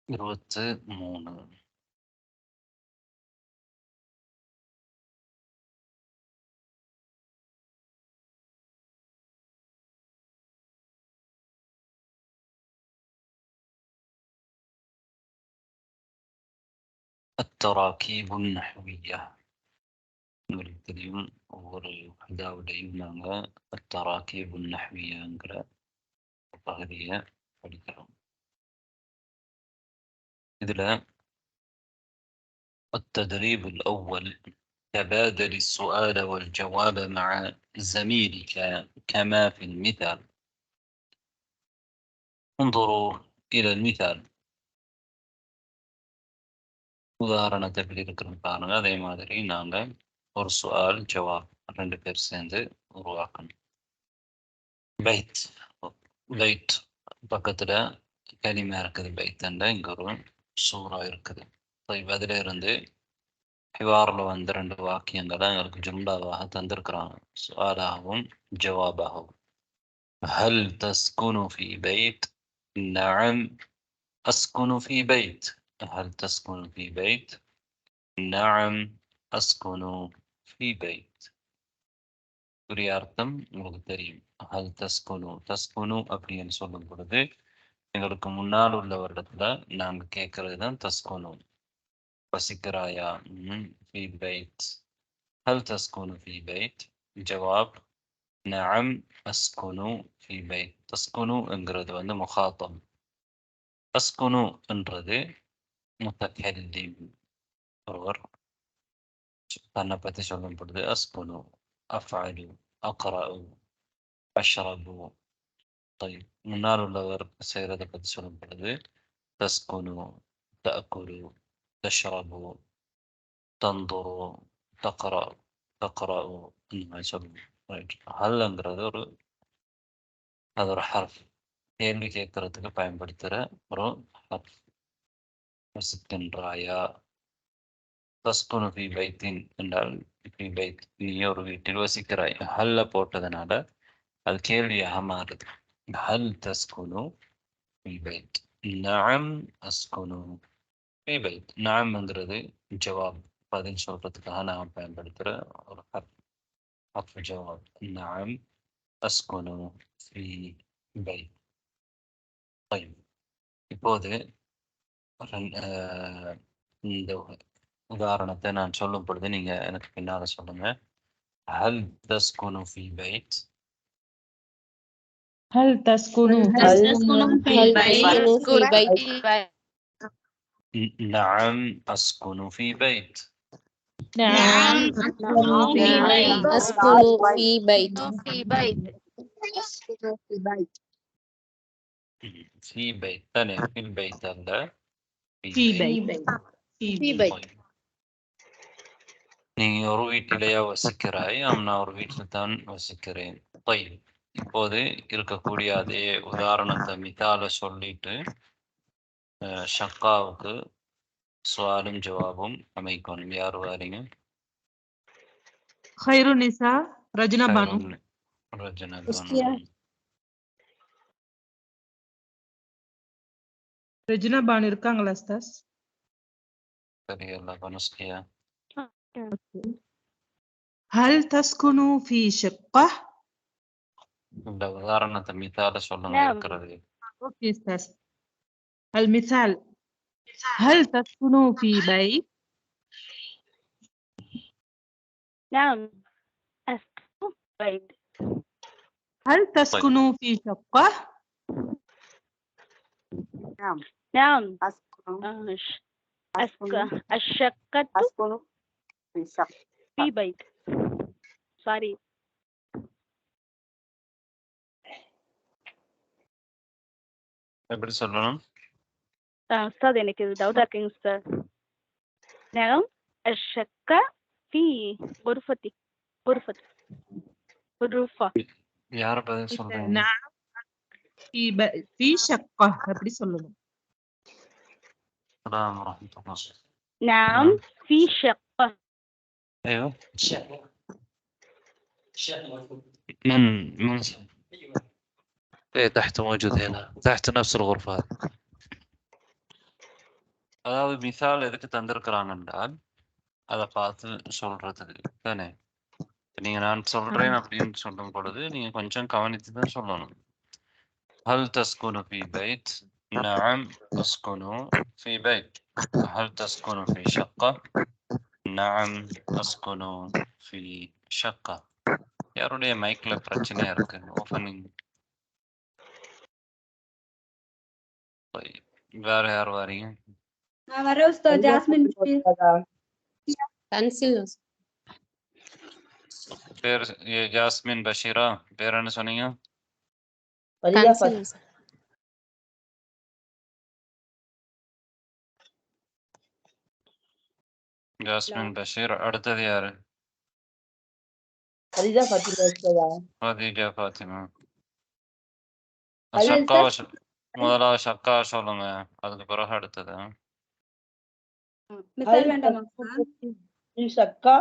23. التراكيب النحوية. اليوم ஒவ்வொரு இதாவுடையும் நாங்க التراكيب النحوية பகுதியை படிக்கிறோம். இதுல التدريب الأول: تبادل السؤال والجواب مع زميلك كما في المثال. انظروا إلى المثال. உதாரணத்தில் இருக்கிறது பாருங்க. அதே மாதிரி நாங்க ஒரு சுஆல் ஜவாப் 2 பேர் சேர்ந்து உருவாக்கணும். பைத் பைத் பக்கத்துல கலிமா இருக்குது. பைத்தண்ட இங்க ஒரு சூறா இருக்குது. அதில் இருந்து ஹிவாரில் வந்து 2 வாக்கியங்களை எங்களுக்கு ஜும்லாவாக தந்திருக்கிறாங்க, சுஆலாகவும் ஜவாபாகவும். هل تسكن في بيت؟ نعم أسكن في بيت. هل تسكن في بيت؟ نعم أسكن في بيت. புரிய அர்த்தம் உங்களுக்கு தெரியும். ஹல் தஸ்குனு தஸ்குனு அப்படின்னு சொல்லும் பொழுது எங்களுக்கு முன்னால் உள்ள வருடத்துல நாங்க கேட்கறது தான் தஸ்குனு. வசிக்கிறாயா? في بيت. هل تسكن في بيت؟ جواب نعم أسكن في بيت. تسكنு என்கிறது வந்து முகாத்தம். அஸ்குனு என்றது முத்தகல்லிம். ஒருவர் தன்னை பற்றி சொல்லும் பொழுது அஸ்குனு அஃஅலு அக்ரஉ அஷ்ரபு. முன்னால் உள்ளவர் செய்கிறதை பற்றி சொல்லும் பொழுது தஸ்குனு தஅக்குலு தஷ்ரபு தந்துரு தக்ரஉ தக்ரஉ இந்த மாதிரி சொல்லணும். ஹல்ங்கிறது அது ஒரு ஹர்ஃப். கேள்வி கேட்கறதுக்கு பயன்படுத்துகிற ஒரு ஹர்ஃப். வசிக்கின்றாயா? தஸ்குனு ஃபி பைத்தின் என்றால் ஃபி பைத், நீ ஒரு வீட்டில் வசிக்கிறாய். ஹல்ல போட்டதுனால அது கேள்வியாக மாறுது. ஹல் தஸ்குனு ஃபி பைத்? நஅம் அஸ்குனு ஃபி பைத். நஅம்ங்கிறது ஜவாப், பதில் சொல்றதுக்காக நான் பயன்படுத்துகிற ஒரு ஹர்ஃப் ஜவாப். நஅம் அஸ்குனு ஃபி பைத். இப்போது இந்த உதாரணத்தை நான் சொல்லும் பொழுது நீங்க எனக்கு பின்னால சொல்லுங்க. هل تسكن في بيت؟ هل تسكن في بيت؟ نعم أسكن في بيت. نعم أسكن في بيت. في بيت ثانية. في البيت لا في بيت. நீ ஒரு வீட்டிலேயே வசிக்கிறாய்? நான் ஒரு வீட்டில் தான் வசிக்கிறேன். இப்போது இருக்கக்கூடிய அதே உதாரணத்தை மிதால சொல்லிட்டு ஷக்காவுக்கு சுவாலும் ஜவாபும் அமைக்கணும். யார் வாரீங்க? خير النساء رجنا بانو. رجنا بانو. رجنا بانو இருக்காங்களா ஸ்தாஸ்? சரி, எல்லாம் பனுஸ்கியா. هل تسكن في شقة؟ இந்த உதாரணத்தை மிதால சொல்லணும் இருக்கிறது. اوكي استاذ. المثال: هل تسكن في بيت؟ نعم أسكن في بيت. هل تسكن في شقة؟ نعم أسكن الشقة في بيت. sorry. எப்படி சொல்லணும் أستاذ எனக்கு இது டவுட்டா இருக்குங்க சார். نعم الشقة في غرفتي. غرفة. யார பதில் சொல்றீங்க? نعم في شقة எப்படி சொல்லணும்? السلام ورحمة الله. نعم في شقة. ايوه من ايه تحت موجود هنا تحت نفس الغرفة هذه. அதாவது மிசால் எதுக்கு தந்திருக்கிறாங்கன்றால் அதை பார்த்து சொல்றதுக்கு தானே. நீங்க நான் சொல்றேன் அப்படின்னு சொல்லும் பொழுது நீங்க கொஞ்சம் கவனித்து தான் சொல்லணும். ஹல் தஸ்குனு ஃபி பைத்? நஅம் அஸ்குனு ஃபி பைத். ஹல் தஸ்குனு ஃபி ஷக்கா? நஅம் அஸ்குனு ஃபி ஷக்கா. யாருடைய மைக்ல பிரச்சனையா இருக்கு? ஓபனிங். வேற யார் வாரீங்க? நான் வரேன் உஸ்தாத். ஜாஸ்மின் கன்சில் பேர் ஜாஸ்மின் பஷீரா. பேர் என்ன சொன்னீங்க? Conceal jasmine Basheer. அடுத்தது யாரு? ஃபதீஜா ஃபாத்திமா. ஷக்காவை முதலாவது ஷக்கா சொல்லுங்க, அதுக்கு பிறகு அடுத்தது. மிசால் வேண்டாமா ஷக்கா?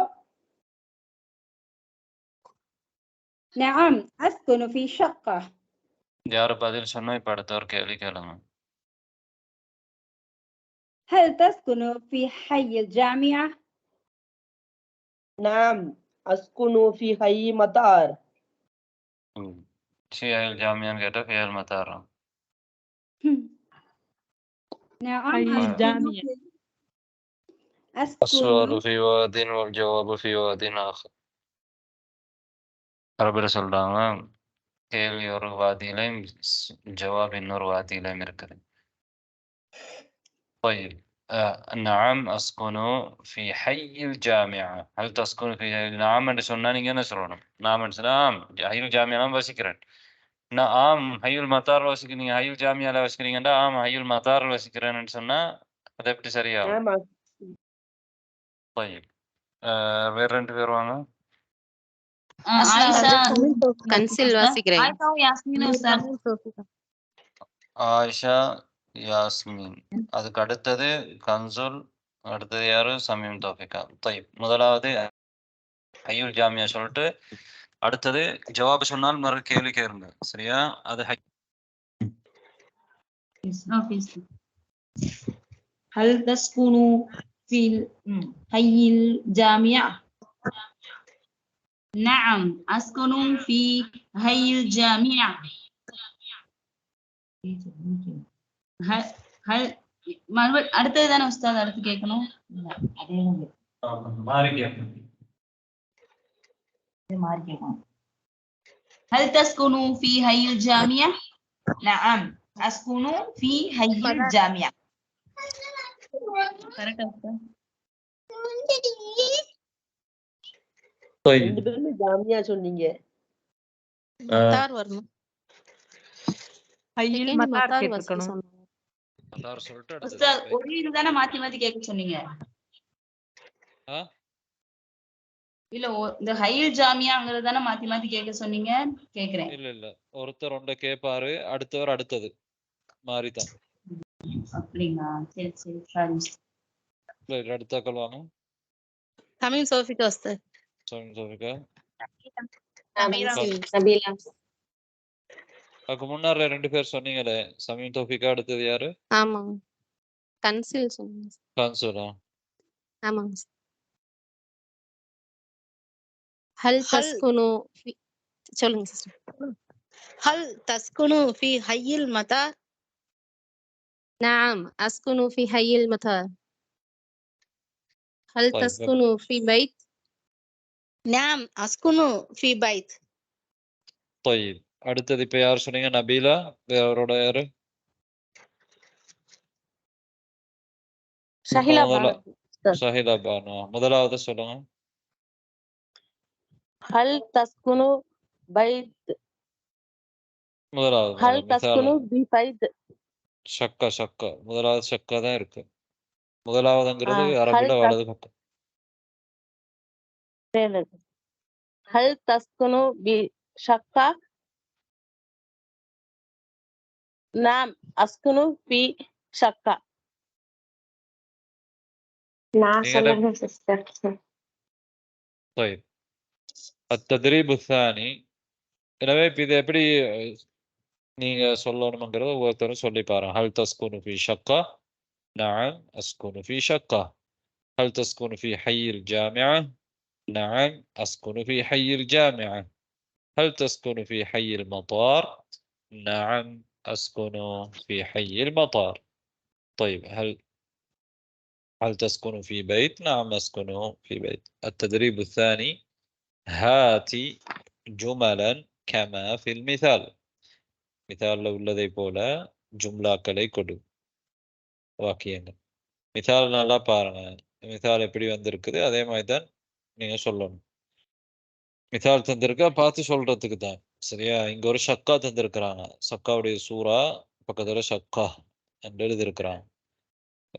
نعم أسكن في شقة. யாரு பதில் சொன்னா இப்ப அடுத்த ஒரு கேள்வி கேளுங்க. هل تسكن في حي الجامعة؟ نعم أسكن في حي مطار. في حي الجامعة கேட்டா في حي المطار. نعم حي الجامعة. السؤال أسكن في واد والجواب في واد آخر. அரபில் சொல்றாங்க, கேள்வி ஒரு வாதியிலையும் ஜவாப் இன்னொரு வாதியிலையும் இருக்குது. طيب نعم أسكن في حي الجامعة. هل تسكن في نعم என்று சொன்னா நீங்க என்ன சொல்லணும்? نعم نعم حي الجامعة வசிக்கிறேன். ஆம் ஹையுல் மத்தார் வசிக்கிறீங்க, ஹையுல் ஜாமியால வசிக்கிறீங்கடா. ஆம் ஹையுல் மத்தார் வசிக்கிறேன்னு சொன்னா அது எப்படி சரியாகும்? طيب வேற ரெண்டு பேர் வாங்க. கன்சில் வாசிக்கிறேன். ஆயிஷா யாஸ்மின். அதுக்கு அடுத்தது கன்சுல். அடுத்தது யாரு? சமீம் தௌஃபிகா. طيب முதலாவது ஹையுல் ஜாமியா சொல்லிட்டு அடுத்தது ஜவாப் சொன்னால் மறு கேள்வி கேளுங்க, சரியா? அது هل تسكن في حي الجامعة؟ نعم أسكن في حي الجامعة. هل அடுத்தது தானே உஸ்தாத் அடுத்து கேட்கணும். மாறி கேட்கணும். هل تسكن في حي الجامعة؟ نعم أسكن في حي الجامعة. ரெண்டு பேருமே ஜாமியா சொன்னீங்க. மத்தார் வரணும். ஹையில் மத்தார் கேட்கணும். மத்தார் சொல்லிட்டு உஸ்தாத் ஒரு இதுதானே மாத்தி மாத்தி கேட்க சொன்னீங்க. இல்ல இந்த ஹையில் ஜாமியாங்கிறது தானே மாத்தி மாத்தி கேட்க சொன்னீங்க. கேக்குறேன். இல்ல இல்ல, ஒருத்தர் ஒன்றை கேட்பாரு, அடுத்தவர் அடுத்தது மாறிதான். அப்படிங்களா? சரி சரி சாரி. அடுத்த கல்வாங்க. தமிழ் சோஃபிகா உஸ்தாத். சமீம் தௌஃபிகா. நபீலா. அதுக்கு முன்னாடி ரெண்டு பேர் சொன்னீங்களே, சமீம் தௌஃபிகா. அடுத்தது யாரு? ஆமாங்க கன்சில் சொன்னீங்க. கன்சுலா. ஆமாங்க. هل تسكن في சொல்லுங்க சிஸ்டர். هل تسكن في حي المطار؟ نعم أسكن في حي المطار. هل طيب. تسكن في بيت؟ نعم أسكن في بيت. طيب அடுத்தது இப்ப யார் சொன்னீங்க? நபீலா. வேறோட யாரு? ஷஹிலா ஷஹிலா பானு. முதலாவது சொல்லுங்க. هل تسكن بيت؟ முதலாவது هل تسكن ببيت؟ ஷக்கா ஷக்கா. முதலாவது ஷக்கா தான் இருக்கு. முதலாவதுங்கிறது அரபில வலது பக்கம். هل تسكن بشقة؟ نعم أسكن في شقة. طيب التدريب الثاني. எனவே இப்ப இது எப்படி நீங்க சொல்லணும்ங்கிறத ஒவ்வொருத்தரும் சொல்லி பாருங்க. ஹல் தஸ்குனு ஃபி ஷக்கா, نعم أسكن في شقة. هل تسكن في حي الجامعة؟ نعم أسكن في حي الجامعة. هل تسكن في حي المطار؟ نعم أسكن في حي المطار. طيب هل تسكن في بيت؟ نعم أسكن في بيت. التدريب الثاني: هاتي جملا كما في المثال. مثال உள்ளதை போல ஜும்லாக்களை கொடு, வாக்கியங்கள். மிசால் நல்லா பாருங்க. மிசால் எப்படி வந்திருக்குது அதே மாதிரி தான் நீங்க சொல்லணும். மிசால் தந்திருக்கா பார்த்து சொல்றதுக்கு தான். சரியா? இங்க ஒரு ஷக்கா தந்திருக்கிறாங்க. சக்காவுடைய சூரா பக்கத்துல ஷக்கா என்று எழுதியிருக்கிறாங்க.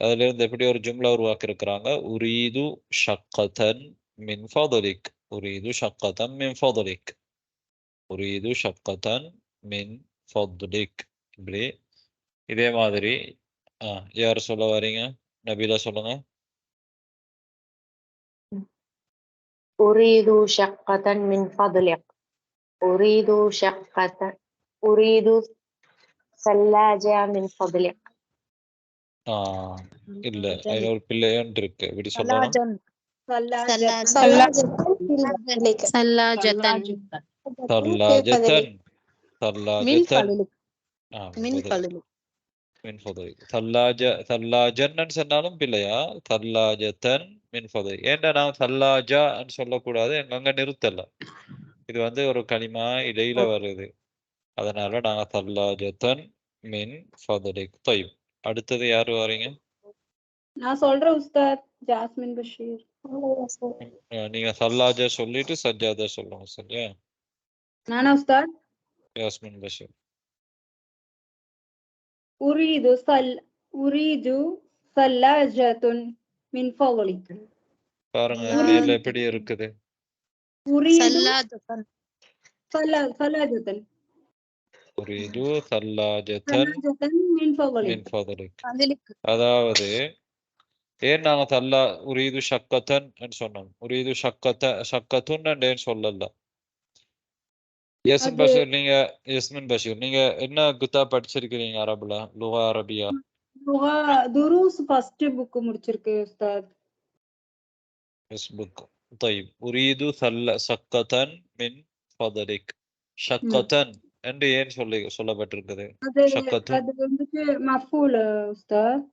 அதுல இருந்து எப்படி ஒரு ஜும்லா உருவாக்கி இருக்கிறாங்க. உரீது ஷக்கதன் மின் ஃபதலிக். உரீது ஷக்கதன் மின் ஃபதலிக். உரீது ஷக்கதன் மின் ஃபதலிக். இப்படி இதே மாதிரி யார் சொல்ல வரீங்க? நபீலா சொல்லுங்க. أريد شقة من فضلك. أريد شقة. أريد ثلاجة من فضلك. இல்ல அதுல ஒரு பிள்ளையன் இருக்கு. இப்படி சொல்லணும். சல்லாஜத்தன். ثلاجة. மின் ஃபதலிக். தல்லாஜன்னு சொன்னாலும் பிள்ளையா? தல்லாஜத்தன் மின் ஃபதலிக். ஏன்டா நான் தல்லாஜான்னு சொல்லக்கூடாது, எங்கங்க நிறுத்தல. இது வந்து ஒரு கலிமா இடையில வருது, அதனால நாங்க தல்லாஜத்தன் மின் ஃபதலிக். طيب அடுத்தது யாரு வரீங்க? நான் சொல்றேன் உஸ்தாத். ஜாஸ்மின் பஷீர். நீங்க தல்லாஜா சொல்லிட்டு சஜ்ஜாதா சொல்லுங்க. சரியா? நானா உஸ்தாத்? யாஸ்மின் பஷீர். உரீது சல்லாஜத்துன் மின் ஃபதலிக். பாருங்க மேல எப்படி இருக்குது. சல்லாஜத்தன். உரீது சல்லாஜத்தன் மின் ஃபதலிக். அதாவது ஏன் நாங்க தல்லா உரீது ஷக்கத்தன் சொன்னோம். உரீது ஷக்கத்துன் ஏன் சொல்லல? யஸ்மின் பஷீர் நீங்க என்ன குத்தா படிச்சிருக்கீங்க அரபுல? லுகா அரபியா? துரூஸ் ஃபர்ஸ்ட் புக் முடிச்சிருக்கேன் உஸ்தாத். First book. طيب உரீது ஷக்கத்தன் மின் ஃபதலிக். ஷக்கத்தன் என்று ஏன் சொல்லப்பட்டிருக்குது? ஷக்கத்துன் அது வந்து மஃபூல் உஸ்தாத்.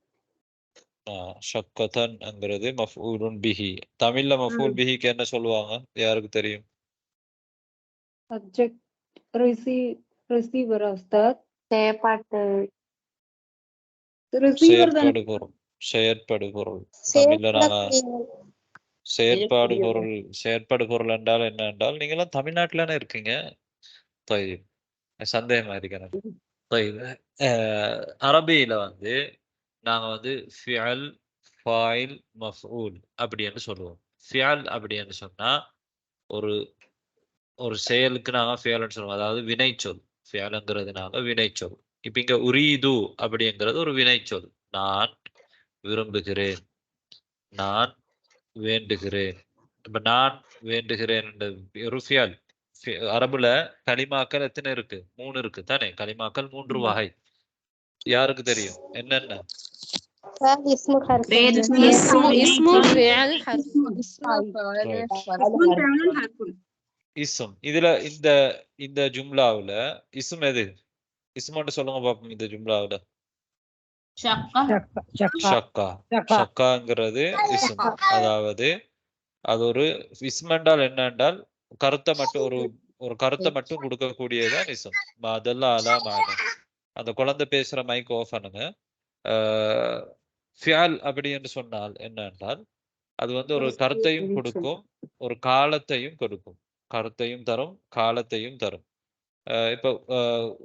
ஷக்கத்தன் என்கிறது மஃபூலுன் பிஹி. தமிழ்ல மஃபூல் பிஹிக்கு என்ன சொல்லுவாங்க? யாருக்கு தெரியும்? Subject receiver Ustad. செயற்படு பொருள். தமிழ்ல நாங்க செயற்பாடு பொருள் என்றால் என்ன என்றால், நீங்க எல்லாம் தமிழ்நாட்டுலன்னு இருக்கீங்க. சந்தேகமா இருக்கிறேன். அரபியில வந்து நாங்க வந்து ஃபிஅல், ஃபாயில், மஃஊல் அப்படின்னு சொல்லுவோம். ஃபிஅல் அப்படின்னு சொன்னா ஒரு செயலுக்கு நாங்க ஃபிஅல்னு சொல்லுவோம். அதாவது வினைச்சொல். ஃபிஅல்ங்கிறது நாங்க வினைச்சொல். இப்ப இங்க உரீது அப்படிங்கிறது ஒரு வினைச்சொல். நான் விரும்புகிறேன், நான் வேண்டுகிறேன். இப்ப நான் வேண்டுகிறேன் ஒரு ஃபிஅல். அரபுல கலிமாக்கள் எத்தனை இருக்கு? 3 இருக்கு தானே? கலிமாக்கள் 3 வகை. யாருக்கு தெரியும் என்னென்ன? இஸ்ம். இதுல இந்த ஜும்லாவுல இஸ்ம் எது? இஸ்மன்னு சொல்லுங்க பாப்போம். இந்த ஜும்லாவுல ஷக்கா. ஷக்காங்கிறது இஸ்ம். அதாவது அது ஒரு இஸ்ம் என்றால் என்ன என்றால் கருத்தை மட்டும் ஒரு கருத்தை மட்டும் கொடுக்கக்கூடியதான் இஸ்ம். அதெல்லாம் அலாமான அந்த குழந்தை பேசுற மைக் ஆஃப் பண்ணுங்க. ஃபிஅல் அப்படி என்று சொன்னால் என்ன என்றால் அது வந்து ஒரு கருத்தையும் கொடுக்கும், ஒரு காலத்தையும் கொடுக்கும். கருத்தையும் தரும், காலத்தையும் தரும். இப்ப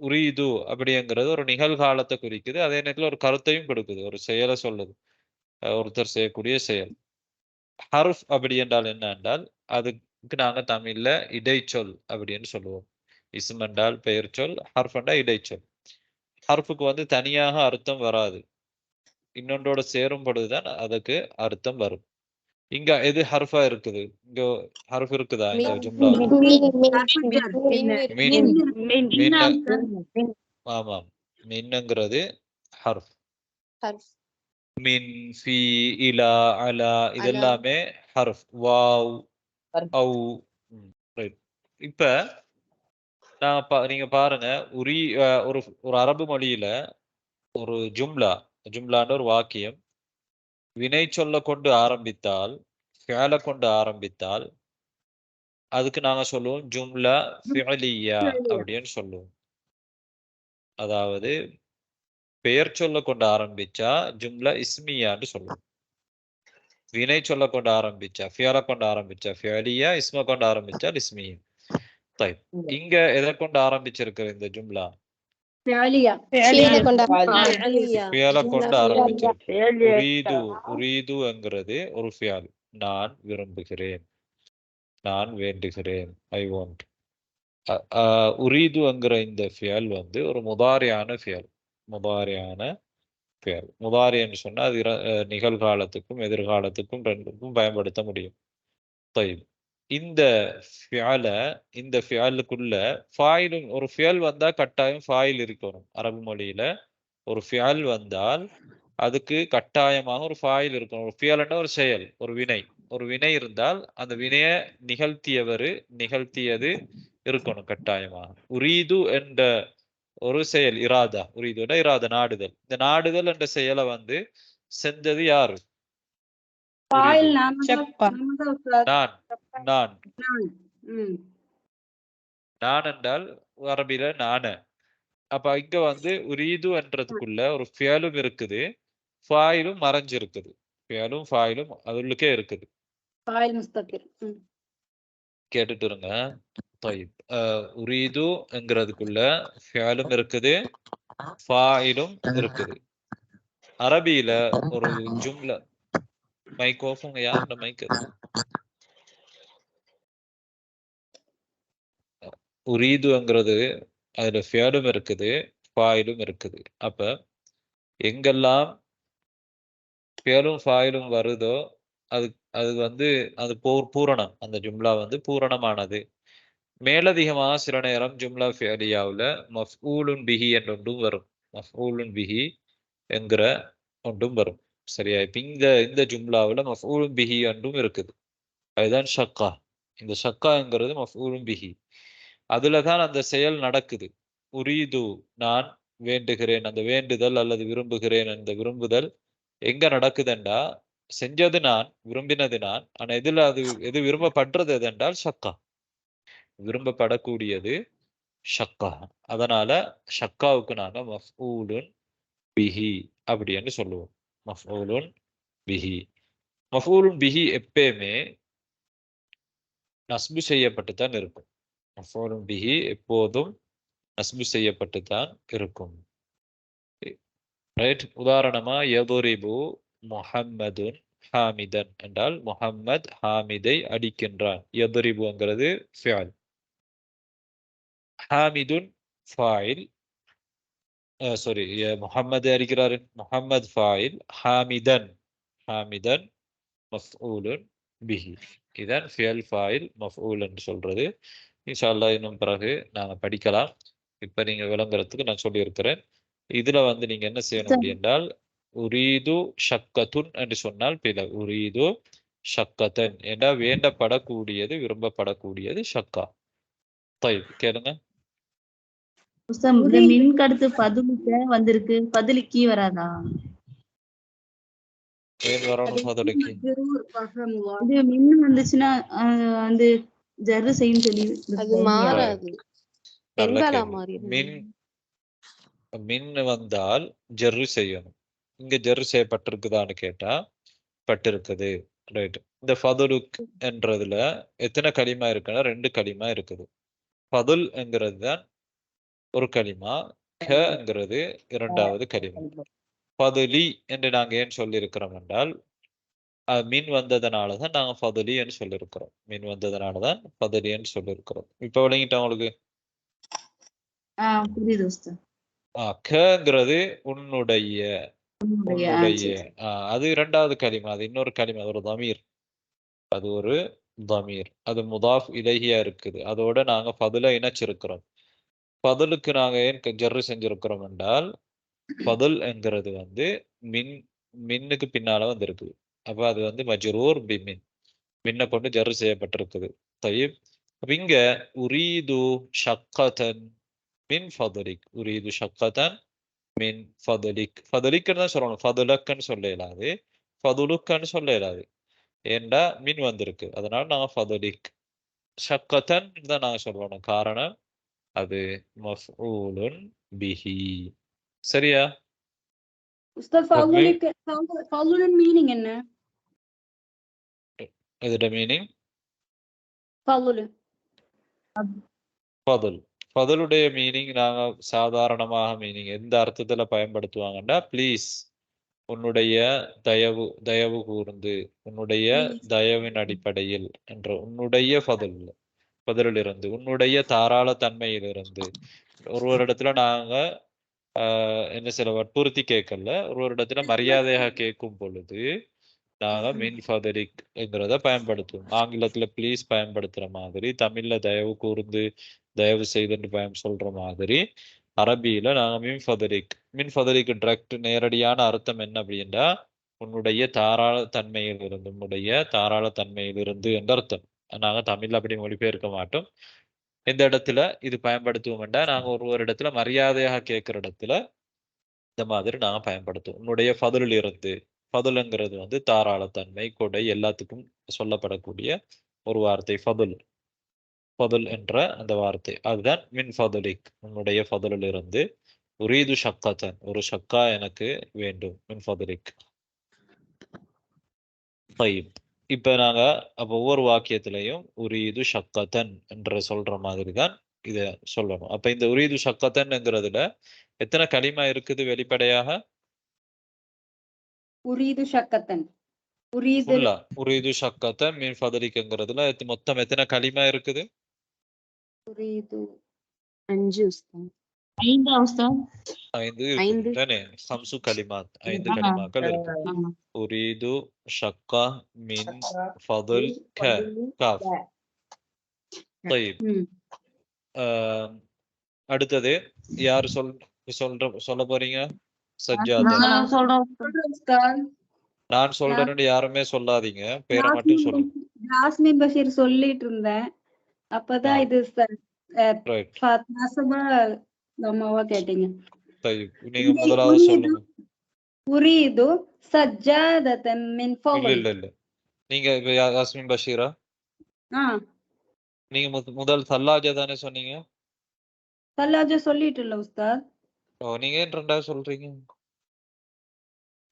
உரீது அப்படிங்கிறது ஒரு நிகழ்காலத்தை குறிக்குது, அதே நேரத்தில் ஒரு கருத்தையும் கொடுக்குது, ஒரு செயலை சொல்லுது, ஒருத்தர் செய்யக்கூடிய செயல். ஹர்ஃப் அப்படி என்றால் என்ன என்றால் அதுக்கு நாங்க தமிழ்ல இடைச்சொல் அப்படின்னு சொல்லுவோம். இஸ்ம் என்றால் பெயர் சொல், ஹர்ஃப் என்றால் இடைச்சொல். ஹர்ஃபுக்கு வந்து தனியாக அர்த்தம் வராது, இன்னொன்றோட சேரும் பொழுதுதான் அதுக்கு அர்த்தம் வரும். இங்க எது ஹர்ஃபா இருக்குது? இங்க ஹர்ஃப் இருக்குதா இந்த ஜும்லாவுல? ஆமாம், மின்னுங்கிறது ஹர்ஃப். மின், ஃபி, இலா, அலா இதெல்லாமே ஹர்ஃப். வாவ், அவு. ரைட். இப்ப நீங்க பாருங்க, ஒரு ஒரு அரபு மொழியில ஒரு ஜும்லான்ற ஒரு வாக்கியம் வினை சொல்ல கொண்டு ஆரம்பித்தால், ஃபிஅல கொண்டு ஆரம்பித்தால் அதுக்கு நாங்க சொல்லுவோம் ஜும்லா ஃபிஅலியா அப்படின்னு சொல்லுவோம். அதாவது பெயர் சொல்ல கொண்டு ஆரம்பிச்சா ஜும்லா இஸ்மியான்னு சொல்லுவோம். வினை சொல்ல கொண்டு ஆரம்பிச்சா, ஃபிஅல கொண்டு ஆரம்பிச்சா ஃபிஅலியா, இஸ்ம கொண்டு ஆரம்பிச்சா இஸ்மியா. طيب இங்க எதை கொண்டு ஆரம்பிச்சிருக்கிற இந்த ஜும்லா? فعلية فعل கொண்டு ஃபிஅல கொண்டு ஆரம்பிச்சிருக்கு. உரீதுங்கிறது ஒரு ஃபிஅல். நான் விரும்புகிறேன், நான் வேண்டுகிறேன், ஐ வாண்ட். உரீதுங்கிற இந்த ஃபியல் வந்து ஒரு முதாரியான ஃபியல். முதாரின்னு சொன்னா அது நிகழ்காலத்துக்கும் எதிர்காலத்துக்கும் ரெண்டுக்கும் பயன்படுத்த முடியும். இந்த ஃபியலுக்குள்ள ஃபாயிலும், ஒரு ஃபியல் வந்தா கட்டாயம் ஃபாயில் இருக்கணும். அரபு மொழியில ஒரு ஃபியல் வந்தால் அதுக்கு கட்டாயமாக ஒரு ஃபாயில் இருக்கணும். ஒரு ஃபியல்னா ஒரு செயல், ஒரு வினை இருந்தால் அந்த வினையை நிகழ்த்தியது இருக்கணும் கட்டாயமாக. உரீது என்ற ஒரு செயல், இராதா நாடுதல். இந்த நாடுதல் என்ற செயலை வந்து செஞ்சது யாரு? நான் என்றால் அரபில நான. அப்ப இங்க வந்து உரீது என்றதுக்குள்ள ஒரு ஃபியலும் இருக்குது, ஃபாயிலும் மறைஞ்சிருக்குது. ஃபியலும் ஃபாயிலும் அதுள்ளே இருக்குது. கேட்டுட்டு இருங்க. உரீதுங்கிறதுக்குள்ள ஃபியலும் இருக்குது, ஃபாயிலும் இருக்குது. அரபியில ஒரு ஜும்லா மைக் ஆஃப்ங்க, யாரோட மைக்? உரீதுங்கிறது அதுல ஃபியலும் இருக்குது, ஃபாயிலும் இருக்குது. அப்ப எங்கெல்லாம் ஃபியலும் ஃபாயிலும் வருதோ அது வந்து அது பூரணம். அந்த ஜும்லா வந்து பூரணமானது. மேலதிகமாக சில நேரம் ஜும்லா ஃபியலியாவுல மஃஊலுன் பிஹி என்ற ஒன்றும் வரும். மஃஊலுன் பிஹி என்கிற ஒன்றும் வரும். சரியா? இப்ப இந்த ஜும்லாவுல மஃஊலுன் பிஹி என்றும் இருக்குது. அதுதான் ஷக்கா. இந்த ஷக்காங்கிறது மஃஊலுன் பிஹி. அதுலதான் அந்த செயல் நடக்குது. உரீது நான் வேண்டுகிறேன், அந்த வேண்டுதல் அல்லது விரும்புகிறேன், அந்த விரும்புதல் எங்க நடக்குதுண்டா, செஞ்சது நான், விரும்பினது நான். ஆனா எது விரும்பப்படுறது எதென்றால் ஷக்கா, விரும்பப்படக்கூடியது ஷக்கா. அதனால ஷக்காவுக்கு நாங்க மஃஊலுன் பிஹி அப்படின்னு சொல்லுவோம். மஃஊலுன் பிஹி. மஃஊலுன் பிஹி எப்பயுமே நஸ்பு செய்யப்பட்டுத்தான் இருக்கும். மஃஊலுன் பிஹி எப்போதும் நஸ்பு செய்யப்பட்டுத்தான் இருக்கும். ரைட்? உதாரணமா யதுரிபு முஹம்மதுன் ஹாமிதன் என்றால் முஹம்மத் ஹாமிதை அடிக்கின்றான். யதுரிபுங்கிறது ஃபியல், ஹாமிதுன் ஃபாயில். சாரி, முஹம்மது அடிக்கிறாரு, முஹம்மத் ஃபாயில், ஹாமிதன் மஃஊலுன் பிஹி. இதான் ஃபியல் ஃபாயில் மஃஊல் என்று சொல்றது. இன்ஷா அல்லாஹ் இன்னும் பிறகு நாங்க படிக்கலாம். இப்ப நீங்க விளங்குறதுக்கு நான் சொல்லியிருக்கிறேன். இதுல வந்து நீங்க என்ன செய்யணும் அப்படின்றால், உரீது ஷக்கத்துன் என்று சொன்னால் பிழை. உரீது ஷக்கத்தன் என்றால் வேண்டப்படக்கூடியது, விரும்பப்படக்கூடியது ஷக்கா. கேளுங்க. மின்க்கு அடுத்து பதிலுக்கு வந்திருக்கு, பதிலுக்கு வராதா? ஏன் வரணும் பதிலுக்கு? இது மின் வந்துச்சுன்னா அந்த ஜர்ரு செய்யும் சொல்லி அது மாறாது. பெண்களா மாறிடும். மின் வந்தால் ஜர்ரு செய்யணும். இங்க ஜர்ரு செய்யப்பட்டிருக்குதான்னு கேட்டா பட்டிருக்குது. ரைட். இந்த ஃபதுலுக் என்றதுல எத்தனை களிமா இருக்குன்னா 2 களிமா இருக்குது. ஃபதுல் என்கிறது தான் ஒரு களிமா, ங்கிறது 2வது களிமா. ஃபதுலி என்று நாங்க ஏன் சொல்லி இருக்கிறோம் என்றால், மின் வந்ததுனாலதான் நாங்க ஃபதுலி என்று சொல்லியிருக்கிறோம். மின் வந்ததுனாலதான் ஃபதுலி என்று சொல்லியிருக்கிறோம். இப்ப விளங்கிட்டோம் உங்களுக்கு? புரியுது. ங்கிறது உன்னுடைய, அது 2வது களிமா. அது இன்னொரு களிமா, ஒரு தமீர். அது ஒரு தமீர், அது முதாஃப் இலைஹியா இருக்குது. அதோட நாங்க ஃபதுல இணைச்சிருக்கிறோம். ஃபதுலுக்கு நாங்க ஏன் ஜர்ரு செஞ்சிருக்கிறோம் என்றால், ஃபதுல் என்கிறது வந்து மின் மின்னுக்கு பின்னால வந்திருக்கு. அப்ப அது வந்து மஜ்ரூர் பி மின், மின்னை கொண்டு ஜர் செய்யப்பட்டிருக்குது. தயிப். அப்ப இங்க உரீது ஷக்கதன் மின் ஃபதலிக், உரீது ஷக்கதன் மின் ஃபதலிக். ஃபதலிக்னு தான் சொல்லணும், ஃபதுலக்கன்னு சொல்ல இயலாது, ஃபதுலுக்கன்னு சொல்ல இயலாது. ஏண்டா மின் வந்திருக்கு, அதனால நாங்க ஃபதலிக் ஷக்கதன் தான் நாங்க சொல்லணும். காரணம் அது மஃஊலுன் பிஹி. சரியா? உஸ்தாத் ஃபதுலுன் மீனிங் என்ன? இதோட மீனிங் ஃபதுலு ஃபதுல். ஃபதுலுடைய மீனிங் நாங்க சாதாரணமாக மீனிங் எந்த அர்த்தத்துல பயன்படுத்துவாங்கன்னா, ப்ளீஸ், உன்னுடைய தயவு, தயவு கூர்ந்து, உன்னுடைய தயவின் அடிப்படையில் என்ற உன்னுடைய ஃபதுல், ஃபதுலிலிருந்து, உன்னுடைய தாராள தன்மையிலிருந்து. ஒரு இடத்துல நாங்க என்ன சில வற்புறுத்தி கேட்கல, ஒரு இடத்துல மரியாதையாக கேட்கும் பொழுது நாங்க மின் ஃபதலிக்ங்கிறத பயன்படுத்துவோம். ஆங்கிலத்துல ப்ளீஸ் பயன்படுத்துற மாதிரி, தமிழ்ல தயவு கூர்ந்து, தயவு செய்துன்னு சொல்ற மாதிரி, அரபியில நாங்க மின் ஃபதலிக். மின் ஃபதலிக் டிரெக்ட் நேரடியான அர்த்தம் என்ன அப்படின்னா, உன்னுடைய தாராள தன்மையிலிருந்து, உன்னுடைய தாராள தன்மையிலிருந்து என்ற அர்த்தம். நாங்க தமிழ்ல அப்படி மொழிபெயர்க்க மாட்டோம். எந்த இடத்துல இது பயன்படுத்துவோம்னா, நாங்க ஒரு இடத்துல மரியாதையாக கேட்கிற இடத்துல இந்த மாதிரி நாங்க பயன்படுத்துவோம். உன்னுடைய ஃபதுலில் இருந்து. ஃபதுலுங்கிறது வந்து தாராளத்தன்மை, கொடை, எல்லாத்துக்கும் சொல்லப்படக்கூடிய ஒரு வார்த்தை ஃபதுல். ஃபதுல் என்ற அந்த வார்த்தை, அதுதான் மின் ஃபதுலிக், உன்னுடைய ஃபதுலில் இருந்து. உரீது ஷக்கத்தன், ஒரு ஷக்கா எனக்கு வேண்டும், மின் ஃபதுலிக். இப்ப நாங்க அப்ப ஒவ்வொரு வாக்கியத்திலையும் உரீது ஷக்கத்தன் என்ற சொல்ற மாதிரி தான் இத சொல்லணும். அப்ப இந்த உரீது ஷக்கத்தன்ங்கிறதுல எத்தனை கலிமா இருக்குது வெளிப்படையாக? உரீது ஷக்கத்தன், உரீது உரீது ஷக்கத்தன் மின் ஃபதலிக்ங்கிறதுல மொத்தம் எத்தனை கலிமா இருக்குது? உரீது 5 உஸ்தாத். 5 உஸ்தாத். 5 தானே? 5 கலிமாத், 5 கலிமாக்கள் இருக்கு. உரீது ஷக்கா மின் ஃபதுல் காஃப். அடுத்தது யாரு சொல்ல போறீங்க? சஜ்ஜாதா. நான் சொல்றேன்னு யாருமே சொல்லாதீங்க, பேரை மட்டும் சொல்லுங்க. யாஸ்மின் பஷீர் சொல்லிட்டு இருந்தேன், அப்பதான் இது கேட்டீங்க. நீங்க முதலாவது சொல்லுங்க. உரீது சஜ்ஜாதத்தன் மின் ஃபதுல். இல்ல நீங்க யாஸ்மின் பஷீரா? நீங்க முதல் சல்லாஜா தானே சொன்னீங்க? சல்லாஜா சொல்லிட்டு இல்ல உஸ்தாத். நீங்க ஏன் ரெண்டாவது சொல்றீங்க?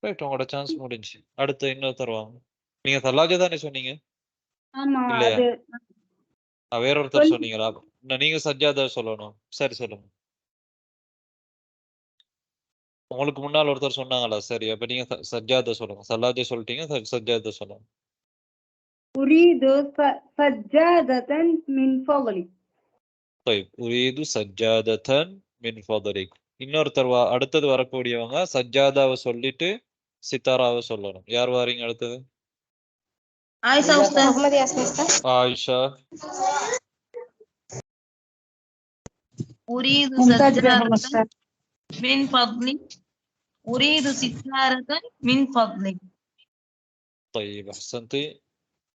ரைட், உங்களோட சான்ஸ் முடிஞ்சு. அடுத்து இன்னொரு தருவாங்க. நீங்க சல்லாஜா தானே சொன்னீங்க? ஆமா, இல்லையா? அது வேற ஒருத்தர் சொன்னீங்களா? நீங்க சஜ்ஜாதா சொல்லணும். சரி சொல்லுங்க. உங்களுக்கு முன்னால் ஒருத்தர் சொன்னாங்களா? சரி, அப்ப நீங்க சஜ்ஜாதா சொல்லுங்க. சல்லாஜா சொல்லிட்டீங்க, சஜ்ஜாதா சொல்லுங்க. உரீது சஜ்ஜாதத்தன் மின் ஃபதுலிக். உரீது சஜ்ஜாதத்தன் மின் ஃபதுலிக். இன்னொருத்தர் அடுத்தது வரக்கூடியவங்க சஜ்ஜாதாவை சொல்லிட்டு சித்தாராவை சொல்லணும். யார் வாரீங்க அடுத்தது? ஆயிஷா உஸ்தாத். முகமது யாஸ்மின் உஸ்தாத். ஆயிஷா. உரீது சஜ்ஜாதத்தன் மின் ஃபதுலிக். உரீது சித்தாரத்தன் மின் ஃபதுலிக். طيب احسنتي،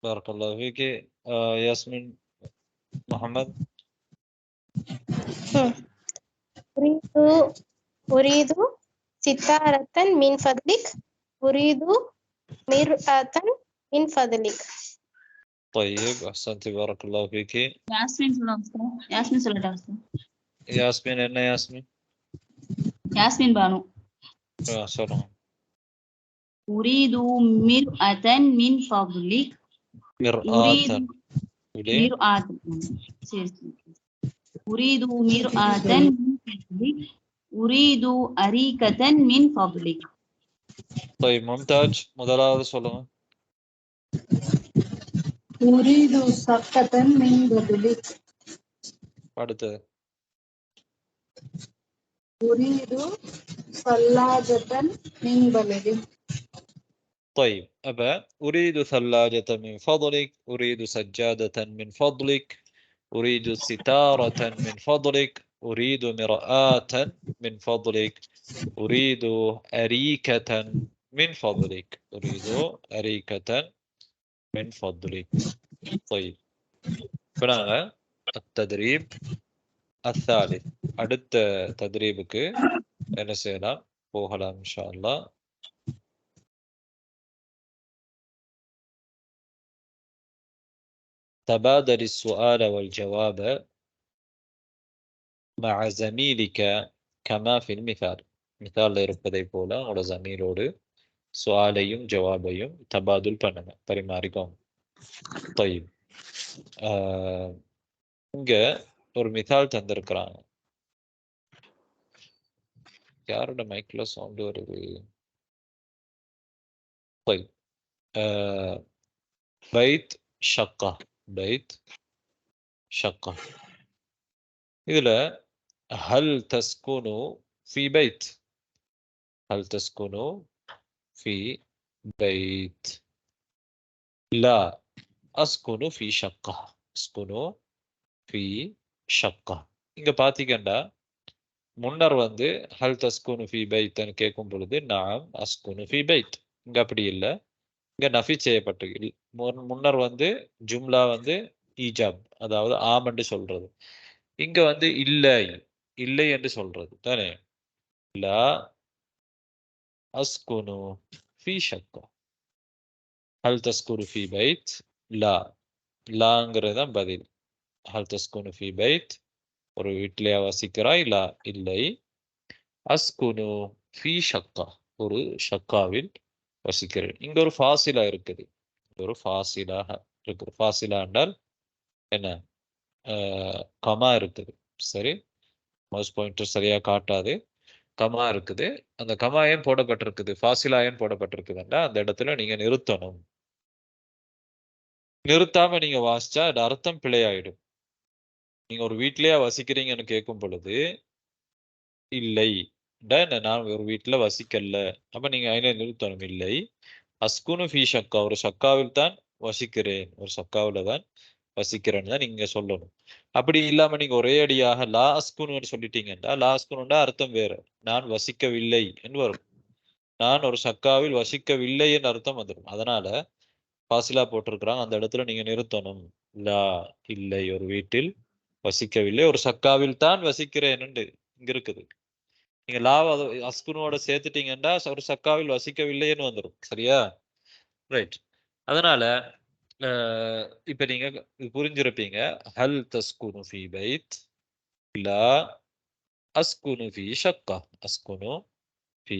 بارك الله فيك. ياسمين محمد. أريد ستارة من فضلك. أريد مرآة من فضلك. طيب احسنتي، بارك الله فيك. யாஸ்மின் சொல்லுங்க. யாஸ்மின் சொல்லட்டா உஸ்தாத்? யாஸ்மின் என்ன யாஸ்மின்? யாஸ்மின் பானு. சொல்லுங்க. أريد مرآة من فضلك. مرآة. مرآة. أريد مرآة من فضلك. أريد أريكة من فضلك. طيب ممتاز. முதலாவது சொல்லுங்க. أريد سقة من فضلك. அடுத்து. أريد ثلاجة من بلدك. طيب أبا أريد ثلاجة من فضلك. أريد سجادة من فضلك. أريد ستارة من فضلك. أريد مرآة من فضلك. أريد أريكة من فضلك أريد أريكة من فضلك. طيب فنانا التدريب الثالث அடுத்த தத்ரீபுக்கு என்ன செய்யலாம் போகலாம் இன்ஷா அல்லாஹ். تبادل السؤال والجواب مع زميلك كما في المثال. மித்தால்ல இருப்பதை போல உங்களோட ஜமீலோடு சுஆலையும் ஜவாபையும் தபாதுல் பண்ணுங்க, பரிமாறிக்கோங்க. طيب இங்க ஒரு மித்தால் தந்திருக்கிறாங்க. யாரோட மைக்ல சவுண்ட் வருது? طيب பைத் ஷக்கா, பைத் ஷக்கா. இதுல ஹல் தஸ்குனு ஃபி பைத், ஹல் தஸ்குனு ஃபி பைத், லா அஸ்குனு ஃபி ஷக்கா, அஸ்குனு ஃபி ஷக்கா. இங்க பாத்தீங்கன்னா முன்னர் வந்து ஹல் தஸ்குனு ஃபி பைத்னு கேட்கும் பொழுது நாம் அஸ்குனு ஃபி பைத். இங்க அப்படி இல்லை, இங்க நஃபி செய்யப்பட்டு முன்னர் வந்து ஜும்லா வந்து ஈஜாப், அதாவது ஆம் என்று சொல்றது. இங்க வந்து இல்லை, இல்லை என்று சொல்றது தானே. லா அஸ்குனு ஃபி ஷக்கா, ஹல் தஸ்குனு ஃபி பைத் லா, லாங்கிறது தான் பதில். ஹல் தஸ்குனு ஃபி பைத், ஒரு வீட்டிலேயே வசிக்கிறாய், லா இல்லை. அஸ்குனு ஃபி ஷக்கா, ஒரு ஷக்காவில் வசிக்கிறேன். இங்க ஒரு ஃபாசிலா இருக்குது, ஒரு ஃபாசிலாக இருக்குது. ஃபாசிலா என்றால் என்ன? கமா இருக்குது. சரி, மவுஸ் பாயிண்டர் சரியா காட்டாது, கமா இருக்குது. அந்த கமா ஏன் போடப்பட்டிருக்குது, ஃபாசிலா ஏன் போடப்பட்டிருக்குதுன்னா அந்த இடத்துல நீங்க நிறுத்தணும். நிறுத்தாம நீங்க வாசிச்சா அது அர்த்தம் பிழையாயிடும். நீங்க ஒரு வீட்டிலேயே வசிக்கிறீங்கன்னு கேட்கும் பொழுது இல்லை, நான் ஒரு வீட்டுல வசிக்கல, அப்ப நீங்க அதில நிறுத்தணும். இல்லை அஸ்குனு ஃபி ஷக்கா, ஒரு ஷக்காவில் தான் வசிக்கிறேன், ஒரு ஷக்காவில் தான் வசிக்கிறேன்னு தான் நீங்க சொல்லணும். அப்படி இல்லாம நீங்க ஒரே அடியாக லா அஸ்குன்னு சொல்லிட்டீங்கன்னா, லா அஸ்குனுண்டா அர்த்தம் வேற, நான் வசிக்கவில்லை என்று வரும். நான் ஒரு ஷக்காவில் வசிக்கவில்லை என்று அர்த்தம் வந்துடும். அதனால ஃபாசிலா போட்டிருக்கிறாங்க, அந்த இடத்துல நீங்க நிறுத்தணும். லா இல்லை, ஒரு வீட்டில் வசிக்கவில்லை, ஒரு ஷக்காவில் தான் வசிக்கிறேன் இங்க இருக்குது. நீங்க லாவ அஸ்குனோட சேர்த்துட்டீங்கன்னா ஒரு ஷக்காவில் வசிக்கவில்லைன்னு வந்துடும். சரியா? ரைட். அதனால இப்ப நீங்க புரிஞ்சிருப்பீங்க. ஹல் தஸ்குனு ஃபி பைத் லா அஸ்குனு ஃபி ஷக்கா, அஸ்குனு ஃபி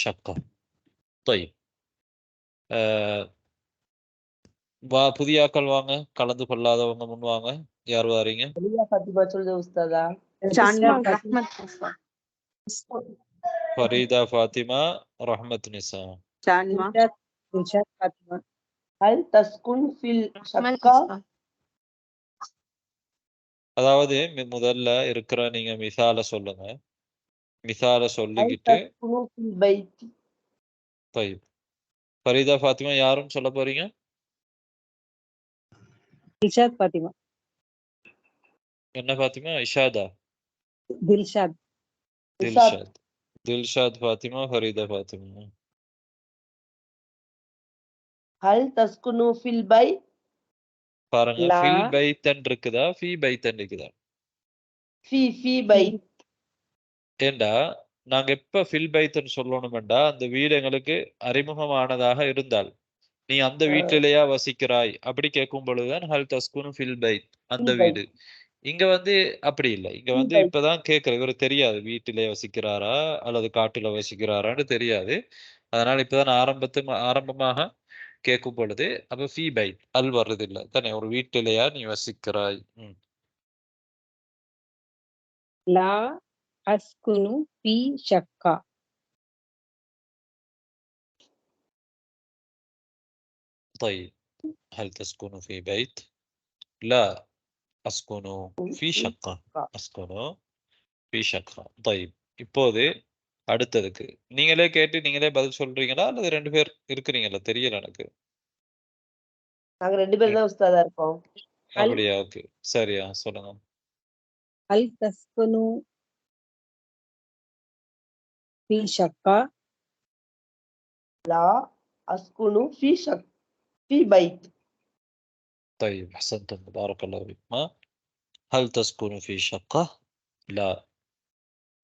ஷக்கா. طيب புதிய ஆட்கள் வாங்க, கலந்து கொள்ளாதவங்க முன் வாங்க. யார் வாரீங்க? ஃபரீதா ஃபாத்திமா, ரஹ்மத் நிசா. ஹல் தஸ்குன் ஃபில் ஷக்கா, அதாவது முதல்ல இருக்கிற நீங்க மிசால சொல்லுங்க, மிசால சொல்லிக்கிட்டு طيب ஃபரீதா ஃபாத்திமா யாரும் சொல்ல போறீங்க? தில்ஷாத் ஃபாத்திமா. என்ன ஃபாத்திமா? இஷாதா? தில்ஷாத். தில்ஷாத். தில்ஷாத் ஃபாத்திமா, ஃபரீதா ஃபாத்திமா. ஹல் தஸ்குனு ஃபில் பைத், பாருங்க, ஃபில் பைத்தன் இருக்குதா ஃபீ பைத்தன் இருக்குதா? ஃபி பைத். ஏண்டா நாங்க எப்ப ஃபில் பைத்தன் சொல்லணும்டா அந்த வீடு எங்களுக்கு அறிமுகமானதாக இருந்தால், நீ அந்த வீட்டிலேயா வசிக்கிறாய் அப்படி கேட்கும் பொழுதுதான் ஹல் தஸ்குனு ஃபில் பைத், அந்த வீடு. இங்க வந்து அப்படி இல்லை. இங்க வந்து இப்பதான் கேட்கிற, இவரு தெரியாது வீட்டிலே வசிக்கிறாரா அல்லது காட்டுல வசிக்கிறாரான்னு தெரியாது. அதனால இப்பதான் ஆரம்பமாக கேட்கும் பொழுது அப்ப ஃபீ பைத் அல் வர்றது இல்லை தானே, ஒரு வீட்டிலேயா நீ வசிக்கிறாய். லா அஸ்குனு ஃபி ஷக்கா. طيب هل تسكن في بيت؟ لا أسكن في شقة، أسكن في شقة. طيب இப்போது அடுத்ததுக்கு நீங்களே கேட்டு நீங்களே பதில் சொல்றீங்களா அல்லது ரெண்டு பேர் இருக்கிறீங்களா? தெரியல எனக்கு. நாங்க ரெண்டு பேர் தான் உஸ்தாதா இருக்கோம். அப்படியா? ஓகே, சரியா, சொல்லுங்க. ஹல் தஸ்குனு ஃபி ஷக்கா لا أسكن في بيت. طيب أحسنتم بارك الله فيكم. هل تسكن في شقة؟ لا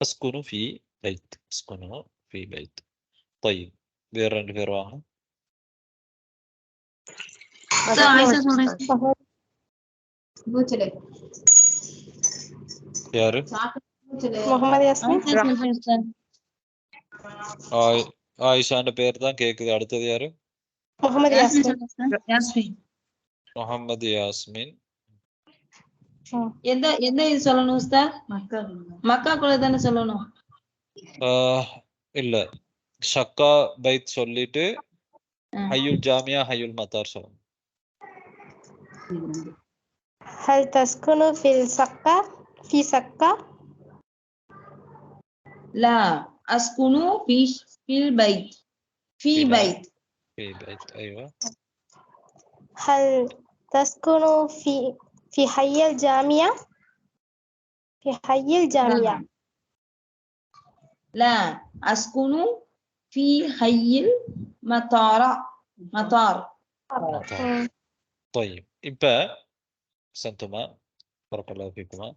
أسكن في بيت. أسكن في بيت. طيب வேற ரெண்டு பேர் வாங்க. ஆயிஷா சொல்றேன். பூச்சலே. யாரு? முகமது யாஸ்மின். ஆயிஷான்ற பேர் தான் கேக்குது. அடுத்தது யாரு? முகமது யாஸ்மின். யாஸ்மின். முகமது யாஸ்மின். எந்த எந்த இது சொல்லணும் உஸ்தாத்? மக்கா குல தானே சொல்லணும். இல்ல ஷக்கா பைத் சொல்லிட்டு ஹய்யுல் ஜாமியா ஹய்யுல் மத்தார் சொல்லணும். هل تسكن في السقة في سقة؟ لا أسكن في البيت. في بيت. في بيت أيوة. هل تسكن في حي الجامعة؟ في حي الجامعة. لا أسكن في حي المطار. مطار. طيب இப்ப சந்துமா பரக்கல்லாஹு ஃபீக்குமா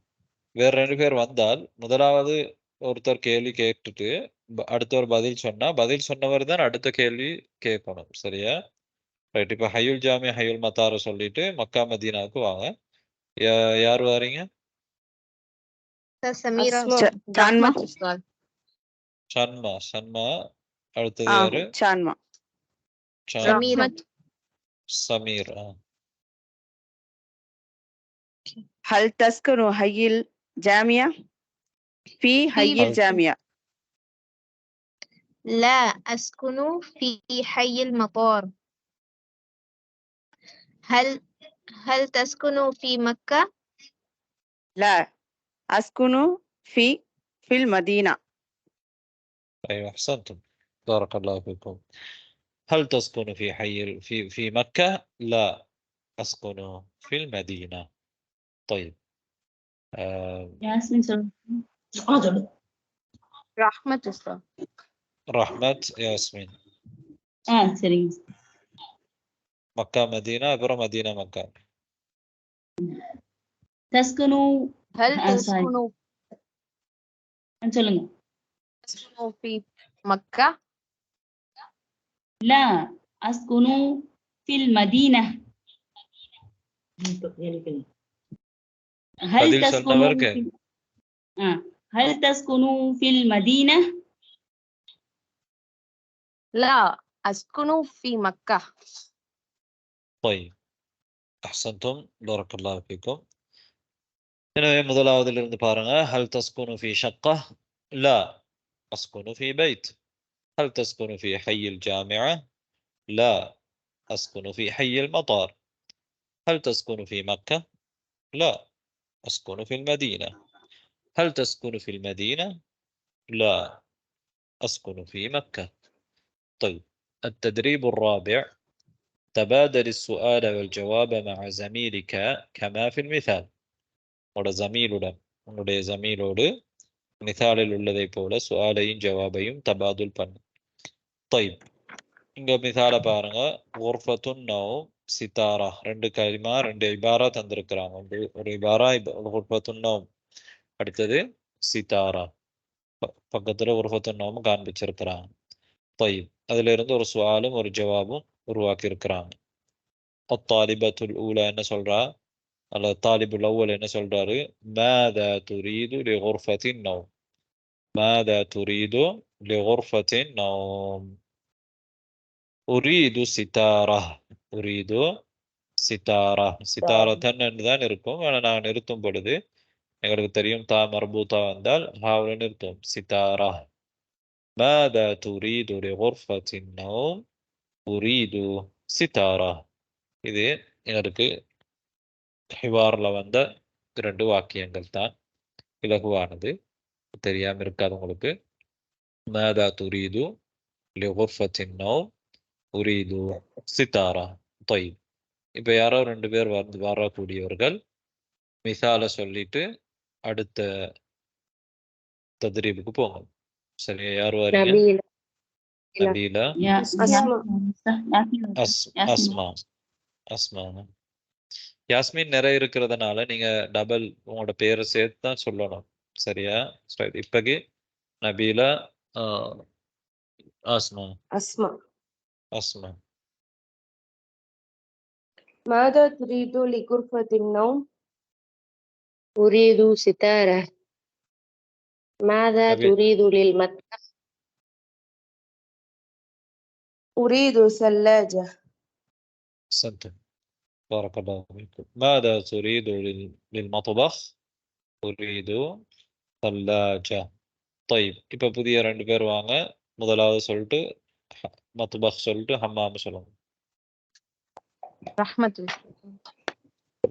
வேற ரெண்டு பேர் வந்தால் முதலாவது ஒருத்தர் கேள்வி கேட்டுட்டு அடுத்தவர் பதில் சொன்னா பதில் சொன்னவர் தான் அடுத்த கேள்வி கேட்கணும். சரியா? ரைட். இப்ப ஹய்யுல் ஜாமியா ஹய்யுல் மத்தார சொல்லிட்டு மக்கா மதீனாவுக்கு வாங்க. யார் வாரீங்க? சமீரா. சான்மா. ஷன்மா. ஷன்மா. அடுத்தது யாரு? சான்மா. சமீர். هل تسكن حي الجامعة؟ في حي الجامعة. لا أسكن في حي المطار. هل تسكن في مكة؟ لا أسكن في المدينة. أيوة أحسنتم بارك الله فيكم. هل تسكن في في مكة؟ لا أسكن في المدينة. طيب ياسمين سلام. رحمة أستاذ. رحمة ياسمين. சரிங்க. மக்கா மதீனா அப்புறம் மதீனா மக்கா. تسكنوا. هل تسكن சொல்லுங்க. تسكن في مكة؟ لا أسكن في المدينة. هل تسكنوا في المدينة؟ لا أسكن في مكة. طيب أحسنتم بارك الله فيكم. எனவே முதலாவதிலிருந்து பாருங்க. هل تسكن في شقة؟ لا أسكن في بيت. هل تسكن في حي الجامعة؟ لا أسكن في حي المطار. هل تسكن في مكة؟ لا أسكن في المدينة. هل تسكن في المدينة؟ لا أسكن في مكة. طيب التدريب الرابع تبادل السؤال والجواب مع زميلك كما في المثال. உன்னுடைய ஜமீலோடு மிசாலில் உள்ளதை போல சுஆலையும் ஜவாபையும் தபாதுல் பண்ணு. طيب இங்க மிசால பாருங்க. குர்ஃபத்துன் நௌம் சித்தாரா. ரெண்டு கலிமா ரெண்டு இபாரா தந்திருக்கிறாங்க. ஒரு இபாரா குர்ஃபத்துன் நௌம், அடுத்தது சித்தாரா. பக்கத்துல குர்ஃபத்துன் நௌம் காண்பிச்சிருக்கிறாங்க. طيب அதுல இருந்து ஒரு சுஆலும் ஒரு ஜவாபும் உருவாக்கி இருக்கிறாங்க. அத்தாலிபத்துல் ஊலா என்ன சொல்றா? அல்ல தாலிபுல் அவ்வல் என்ன சொல்றாரு? மாதா துரீது லிகுர்ஃபத்தின் நௌம். மாதா துரீது லிகுர்ஃபத்தின் நௌம். உரீது சித்தாரா. உரீது சித்தாரா. சித்தாரத்தன் தான் இருக்கும். ஆனால் நான் நிறுத்தும் பொழுது எங்களுக்கு தெரியும் தா மர்பூத்தா வந்தால் ஹாவுல நிறுத்தும். சித்தாரா. மாதா துரீது லிகுர்ஃபத்தின் நௌம் உரீது சித்தாரா. இது எங்களுக்கு ஹிவாரில் வந்த 2 வாக்கியங்கள் தான். இலகுவானது, தெரியாம இருக்காது உங்களுக்கு. மாதா துரீது லிகுர்ஃபத்தின் நௌம் உரீது சித்தாரா. طيب இப்ப யாரோ 2 பேர் வரக்கூடியவர்கள் மிசால சொல்லிட்டு அடுத்த தத்ரீபுக்கு போங்க. சரியா? யார் வரீங்க? நபீலா அஸ்மா அஸ்மா யாஸ்மின் நிறைய இருக்கிறதுனால நீங்க டபுள் உங்களோட பேரை சேர்த்து தான் சொல்லணும். சரியா? சரி, இப்பகி நபீலா அஸ்மா أسمع. அஸ்மா. ماذا تريد لغرفة النوم؟ أريد ستارة. ماذا نبي تريد للمطبخ؟ أريد ثلاجة. أحسنت بارك الله فيكم. ماذا تريد للمطبخ؟ أريد ثلاجة. طيب இப்போ புதிய 2 பேர் வாங்க. முதலாவது சொல்லிட்டு மத்பக் சொல்லிட்டு ஹம்மாம் சொல்லுங்க. ரஹ்மத்.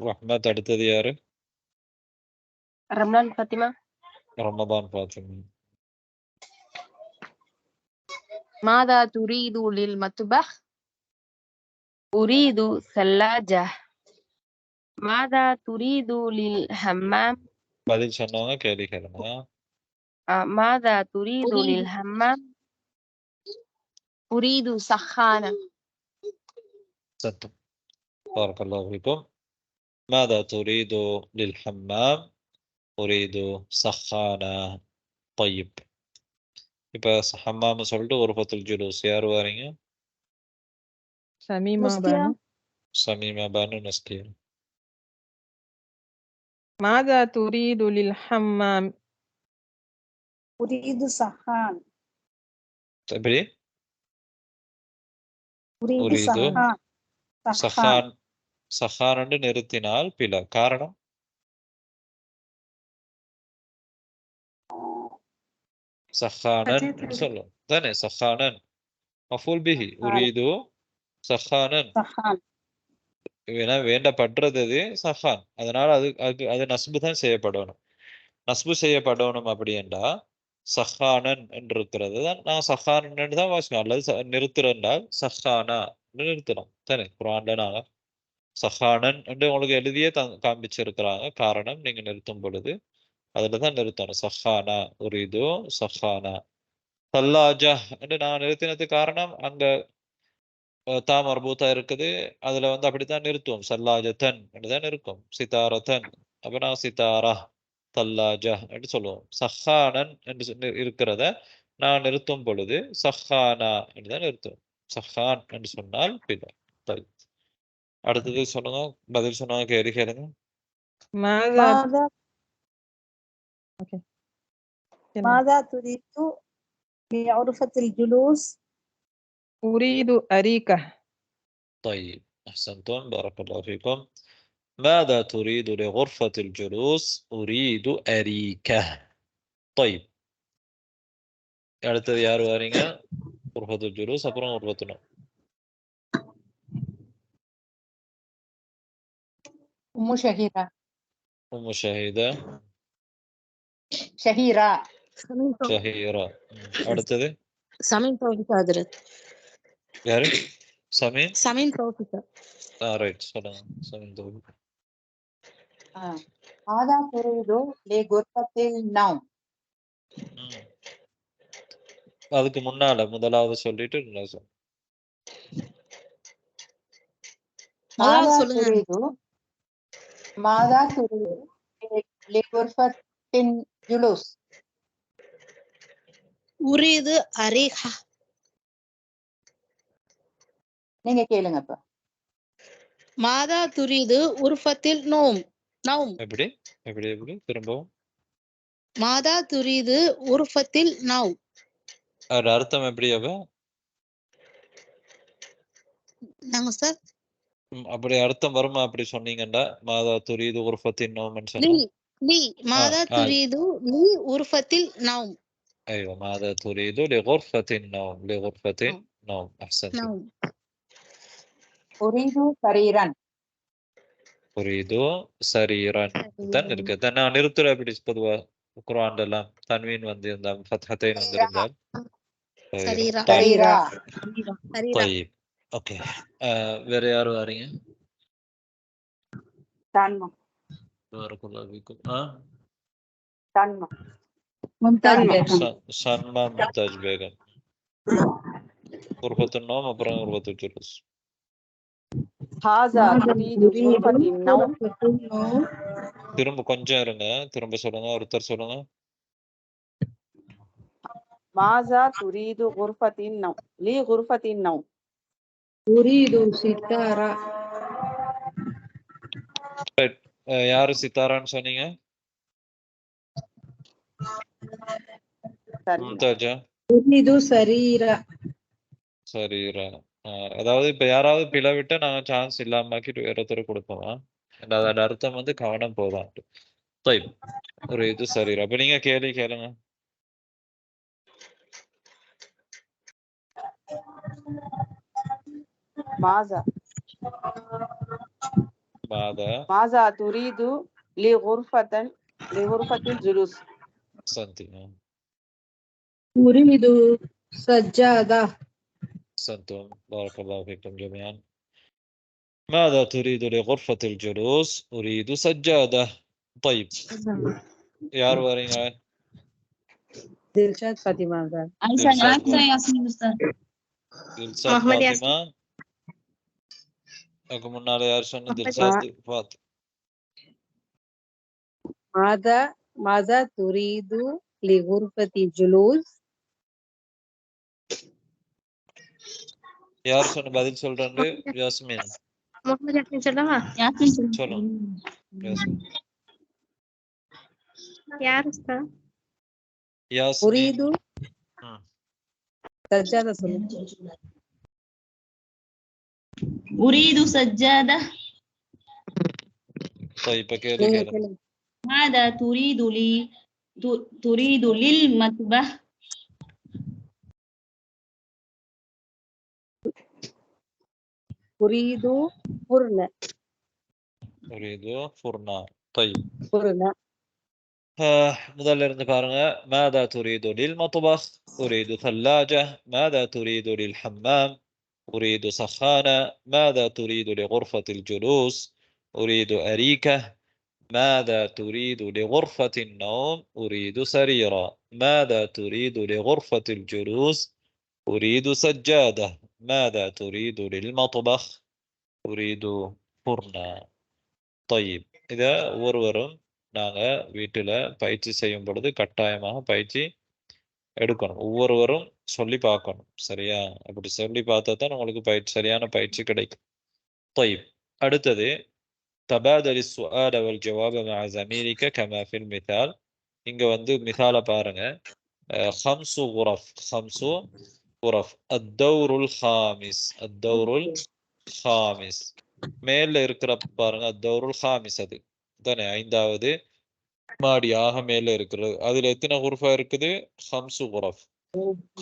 ரஹ்மத். அடுத்தது யாரு? ரம்லான் ஃபாத்திமா. ரமதான் ஃபாத்திமா. ماذا تريد للمطبخ؟ أريد ثلاجة. ماذا تريد للحمام؟ பதில் சொன்னவங்க கேள்வி கேளுங்க. ماذا تريد للحمام؟ أريد سخانة. أحسنتم بارك الله فيكم. ماذا تريد للحمام؟ أريد سخانة. طيب இப்போ ஹம்மாம் சொல்லிட்டு ஒரு பத்தில் ஜுலூஸ் யார் வாரீங்க? سميمة بانو. சமீமா பானு நஸ்கியா. ماذا تريد للحمام؟ أريد سخان. எப்படி? أريد أريد سخان. சஹான். சஹான் என்று நிறுத்தினால் பில. காரணம்? சஹானன் சொல்லும் தானே? சஹானன் மஃபூல் பிஹி. உரீது சஹானன். سخان. வேண்டப்படுறது சஹான். அதனால அது நஸ்பு தான் செய்யப்படணும். நஸ்பு செய்யப்படணும் அப்படி என்றா சஹானன் என்று இருக்கிறது தான் நான் சஹானன் தான் வாசிக்கணும். அல்லது நிறுத்துறேன்டால் சஹானா நிறுத்தணும் தானே? குர்ஆன்ல நாங்க சஹானன் என்று உங்களுக்கு எழுதியே காண்பிச்சிருக்கிறாங்க. காரணம் நீங்க நிறுத்தும் பொழுது அதுல தான் நிறுத்தணும். சஹானா உரீது சஹானா. சல்லாஜா என்று நான் நிறுத்தினதுக்கு காரணம் அங்க தா மர்பூத்தா இருக்குது. அதுல அப்படித்தான் நிறுத்துவோம். சல்லாஜத்தன் என்றுதான் இருக்கும். சிதாரத்தன் அப்ப நான் சிதாரா தல்லாஜா என்று சொல்லுவோம். சஹானன் என்று இருக்கிறத நான் நிறுத்தும் பொழுது சஹானா என்றுதான் நிறுத்துவோம். சஹான் என்று சொன்னால் பிள்ளை. அடுத்தது சொல்லுங்க. பதில் சொன்னாங்க கேள்வி கேளுங்க. ماذا تريد لغرفة الجلوس؟ أريد أريكة. طيب أحسنتم بارك الله فيكم. ماذا تريد لغرفة الجلوس؟ أريد أريكة. طيب அடுத்தது யார் வாரீங்க? غرفة الجلوس அப்புறம் غرفة النوم. أم شهيرة. أم شهيدة. شهيرة. شهيرة. அடுத்தது சமீன் தௌஃபிக் ஹஜ்ரத். யாரு? சமீன். சமீன் தௌஃபிக். ரைட் சொல்லுங்க. சமீன் தௌஃபிக். ماذا تريد لغرفة النوم؟ அதுக்கு முன்னால முதலாவது சொல்லிட்டு ماذا تريد لغرفة الجلوس؟ أريد أريكة. நீங்க கேளுங்க இப்ப. ماذا تريد غرفة النوم؟ نوم. எப்படி எப்படி எப்படி திரும்பவும். ماذا تريد غرفة النوم؟ அது அர்த்தம் எப்படி? நாங்க சார் அப்படி அர்த்தம் வருமா? அப்படி சொன்னீங்கடா மாதா துரீது غرفة النوم لي لي ماذا تريد لي غرفة النوم. ايوه ماذا تريد لغرفة النوم. لغرفة النوم. احسنت. نوم. أريد سريرا. أريد سريرا தான் இருக்கு. நான் நிறுத்துற அப்படி பொதுவா குர்ஆன்ல எல்லாம் தன்வீன் இந்த ஃபத்ஹத்தைன் வந்திருந்தால் சரீரா. سريرا. طيب ஓகே. வேற யார் வாரீங்க? تنمى. பாரக்கல்லாஹு ஃபீக்கும். تنمى. ممتاز بيغم. சன்மா மும்தாஜ் பேகம். غرفة النوم அப்புறம் غرفة الجلوس. هذا تريد غرفة النوم திரும்ப கொஞ்சம் இருங்க, திரும்ப சொல்லுங்க, ஒருத்தர் சொல்லுங்க. ماذا تريد غرفة النوم لي غرفة النوم أريد ستارة. யாரு சித்தாரான்னு சொன்னீங்க? மும்தாஜா? أريد سريرة. சரீரா. அதாவது இப்ப யாராவது பிளவிட்ட நாங்க சான்ஸ் இல்லாமக்கிட்டு வேற ஒருத்தர் கொடுப்போம். அதோட அர்த்தம் வந்து கவனம் போதான். ஒரு இது சரீரா. அப்ப நீங்க கேள்வி கேளுங்க. ماذا ماذا تريد لغرفة الجلوس سنتي. أريد سجادة. سنتم بارك الله فيكم جميعا. ماذا تريد لغرفة الجلوس؟ أريد سجادة. طيب யார் வரீங்க? दिलशाद फातिमा का. யாஸ்மின் உஸ்தாத். தில்ஷாத் ஃபாத்திமா. அதுக்கு முன்னால யார் சொன்ன? தில்ஷாத் ஃபாத்திமா. ماذا تريد لغرفة الجلوس؟ யார் சொன்ன? பதில் சொல்றாங்க. யாஸ்மின். முகமது யாஸ்மின் சொல்லவா? சொல்லுங்க. யாஸ்மின். யார் உஸ்தாத்? யாஸ்மின். أريد سجادة. أريد سجادة. طيب كده. ماذا تريد للمطبخ؟ أريد فرن. أريد فرنا. طيب فرن. முதல்ல இருந்து பாருங்க. ماذا تريد للمطبخ؟ أريد ثلاجة. ماذا تريد للحمام؟ أريد سخانة. ماذا تريد لغرفة الجلوس؟ أريد أريكة. ماذا تريد لغرفة النوم؟ أريد سريرا. ماذا تريد لغرفة الجلوس؟ أريد سجادة. ماذا تريد للمطبخ؟ أريد فرنا. طيب إذا ஒருவரும் நாங்க வீட்டுல பயிற்சி செய்யும் பொழுது கட்டாயமாக பயிற்சி எடுக்கணும். ஒவ்வொருவரும் சொல்லி பார்க்கணும். சரியா? அப்படி சொல்லி பார்த்தா தான் உங்களுக்கு சரியான பயிற்சி கிடைக்கும். طيب அடுத்தது تبادل السؤال والجواب مع زميلك كما في المثال. இங்க வந்து மிசால பாருங்க. 5 غرف. 5 غرف. الدور الخامس. الدور الخامس. மேல இருக்கிற பாருங்க. الدور الخامس அது தானே 5வது மாடியாக மேல இருக்கிறது. அதுல எத்தனை غرفة இருக்குது? 5 غرف.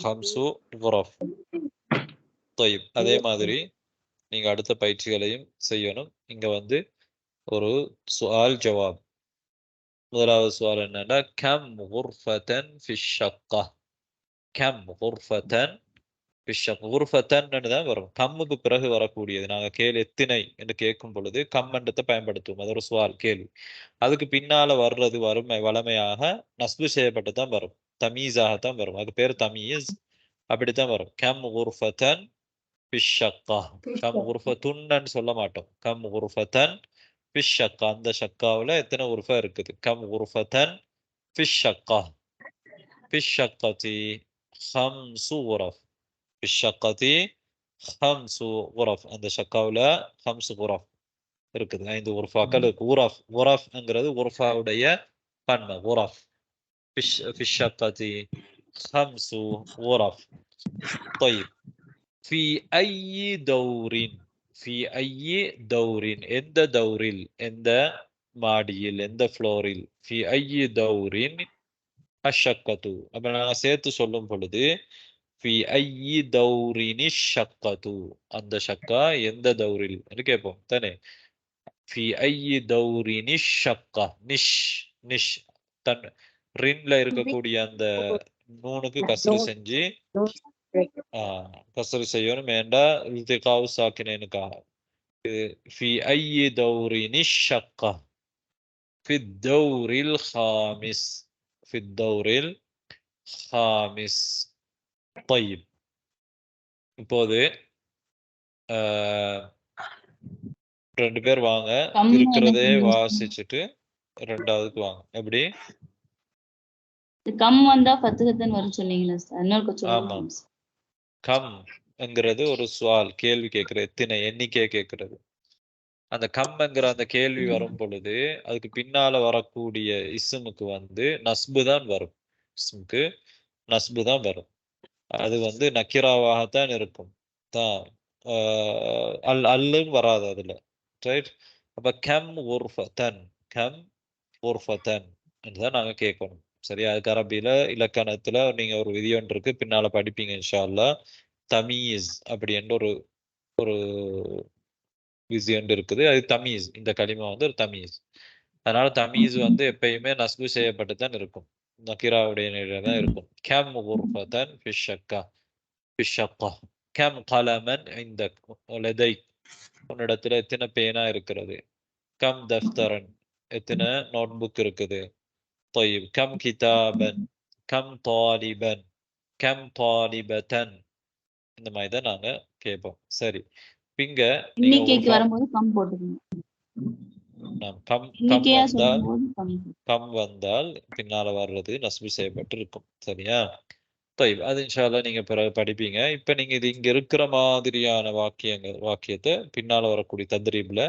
5 غرف. طيب அதே மாதிரி நீங்க அடுத்த பயிற்சிகளையும் செய்யணும். இங்க வந்து ஒரு சுஆல் ஜவாப். முதலாவது சுஆல் என்னன்னா கம் குர்ஃபதன் ஃபி ஷக்கா. கம் குர்ஃபதன் ஃபி ஷக்கா. குர்ஃபதன் தான் வரும். கம்முக்கு பிறகு வரக்கூடியது. நாங்க கேள்வி எத்தனை என்று கேட்கும் பொழுது கம் என்றதை பயன்படுத்துவோம். அது ஒரு சுஆல் கேள்வி. அதுக்கு பின்னால வர்றது வளமையாக நஸ்பு செய்யப்பட்டு தான் வரும். தமீஸாக தான் வரும். அதுக்கு பேர் தமீஸ். அப்படித்தான் வரும். கம் குர்ஃபதன் ஃபி ஷக்கா. கம் குர்ஃபதுன்னு சொல்ல மாட்டோம். கம் குர்ஃபதன் في الشقة. அந்த ஷக்காவுல எத்தனை غرفة இருக்குது? كم غرفة في الشقة؟ في الشقة 5 غرف. في الشقة 5 غرف. அந்த ஷக்காவுல 5 غرف இருக்குது. 5 غرفாக்கள் இருக்கு. غرفங்கிறது غرفாவுடைய பன்மை. غرف. في الشقة 5 غرف. طيب في أي دور؟ في أي دور؟ எந்த دورில்? எந்த மாடியில்? எந்த ஃப்ளோரில்? في أي دور الشقة. அப்ப நான் சேர்த்து சொல்லும் பொழுது في أي دور الشقة. அந்த ஷக்கா எந்த دورில் என்று கேட்போம் தானே. في أي دور الشقة. நிஷ் தன் ரின்ல இருக்கக்கூடிய அந்த நூனுக்கு கஸ்ரு செஞ்சு கஸ்ரு செய்யணும். வேண்டா இல்திகாவு சாக்கினேனுக்காக. في أي دور الشقة؟ في الدور الخامس. في الدور الخامس. طيب இப்போது ரெண்டு பேர் வாங்க, கம் இருக்கிறதே எனக்கு வாசிச்சுட்டு ரெண்டாவதுக்கு வாங்க. எப்படி? கம் வந்தா ஃபத்ஹத்தன் வரும் சொன்னீங்களா சார்? இன்னொரு ஆமா. சொல்லுங்க. கம் என்கிறது ஒரு சுவால், கேள்வி கேட்கிறது, எத்தனை எண்ணிக்கை கேட்கிறது. அந்த கம்ங்கிற அந்த கேள்வி வரும் பொழுது அதுக்கு பின்னால வரக்கூடிய இஸ்முக்கு வந்து நஸ்பு தான் வரும். இஸ்முக்கு நஸ்பு தான் வரும். அது வந்து நக்கிராவாகத்தான் இருக்கும். தான் அல்லுன்னு வராது அதுல. ரைட்? அப்ப கம் உர்ஃபதன், கம் உர்ஃபதன் என்றுதான் நாங்க கேட்கணும். சரியா? அதுக்கு அரபியில இலக்கணத்துல நீங்க ஒரு விதி ஒன்று இருக்கு, பின்னால படிப்பீங்க இன்ஷா அல்லாஹ். தமீஸ் அப்படி என்ற ஒரு விதி இருக்குது. அது தமீஸ். இந்த கலிமா வந்து ஒரு தமீஸ். அதனால தமீஸ் வந்து எப்பயுமே நஸ்பு செய்யப்பட்டு தான் இருக்கும், நக்கிராவுடைய நிலையில தான் இருக்கும். கம் குர்ஃபதன் ஃபிஷ்ஷக்கா, ஃபிஷ்ஷக்கா. கம் கலமன் இந்தக் லதைக், உன்னிடத்துல எத்தனை பேனா இருக்கிறது. கம் தஃப்தரன், எத்தனை நோட்புக் இருக்குது. طيب كم كتابا، كم طالبا، كم طالبة. இந்த மாதிரி தான் நாங்க கேட்போம். சரி, இங்க எண்ணிக்கைக்கு வரும்போது கம் போட்டுக்கணும். எண்ணிக்கையா சொல்லும்போது கம் வந்தால் பின்னால வர்றது நஸ்பு செய்யப்பட்டு இருக்கும். சரியா? طيب அது இன்ஷா அல்லாஹ் நீங்க பிறகு படிப்பீங்க. இப்ப நீங்க இது இங்க இருக்கிற மாதிரியான வாக்கியத்தை பின்னால வரக்கூடிய தத்ரீப்ல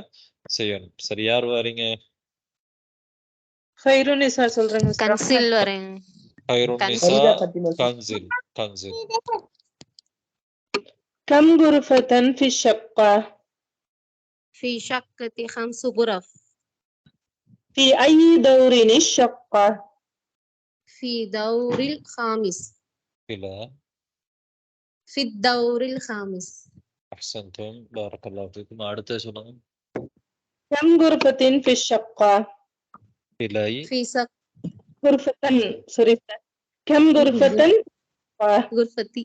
செய்யணும். சரி, யார் வரீங்க? خيرونيسا சொல்றேங்க சார். கன்சில் வரேன். خيرونيسا كنزل كنزل. كم غرفة في الشقة؟ في شقة 5 غرف. في أي دور الشقة؟ في دور الخامس. في الدور الخامس. أحسنتم، بارك الله فيكم. அடுத்து சொல்லுங்க. كم غرفة في الشقة؟ في سق غرفة سوري كم غرفة؟ غرفتي.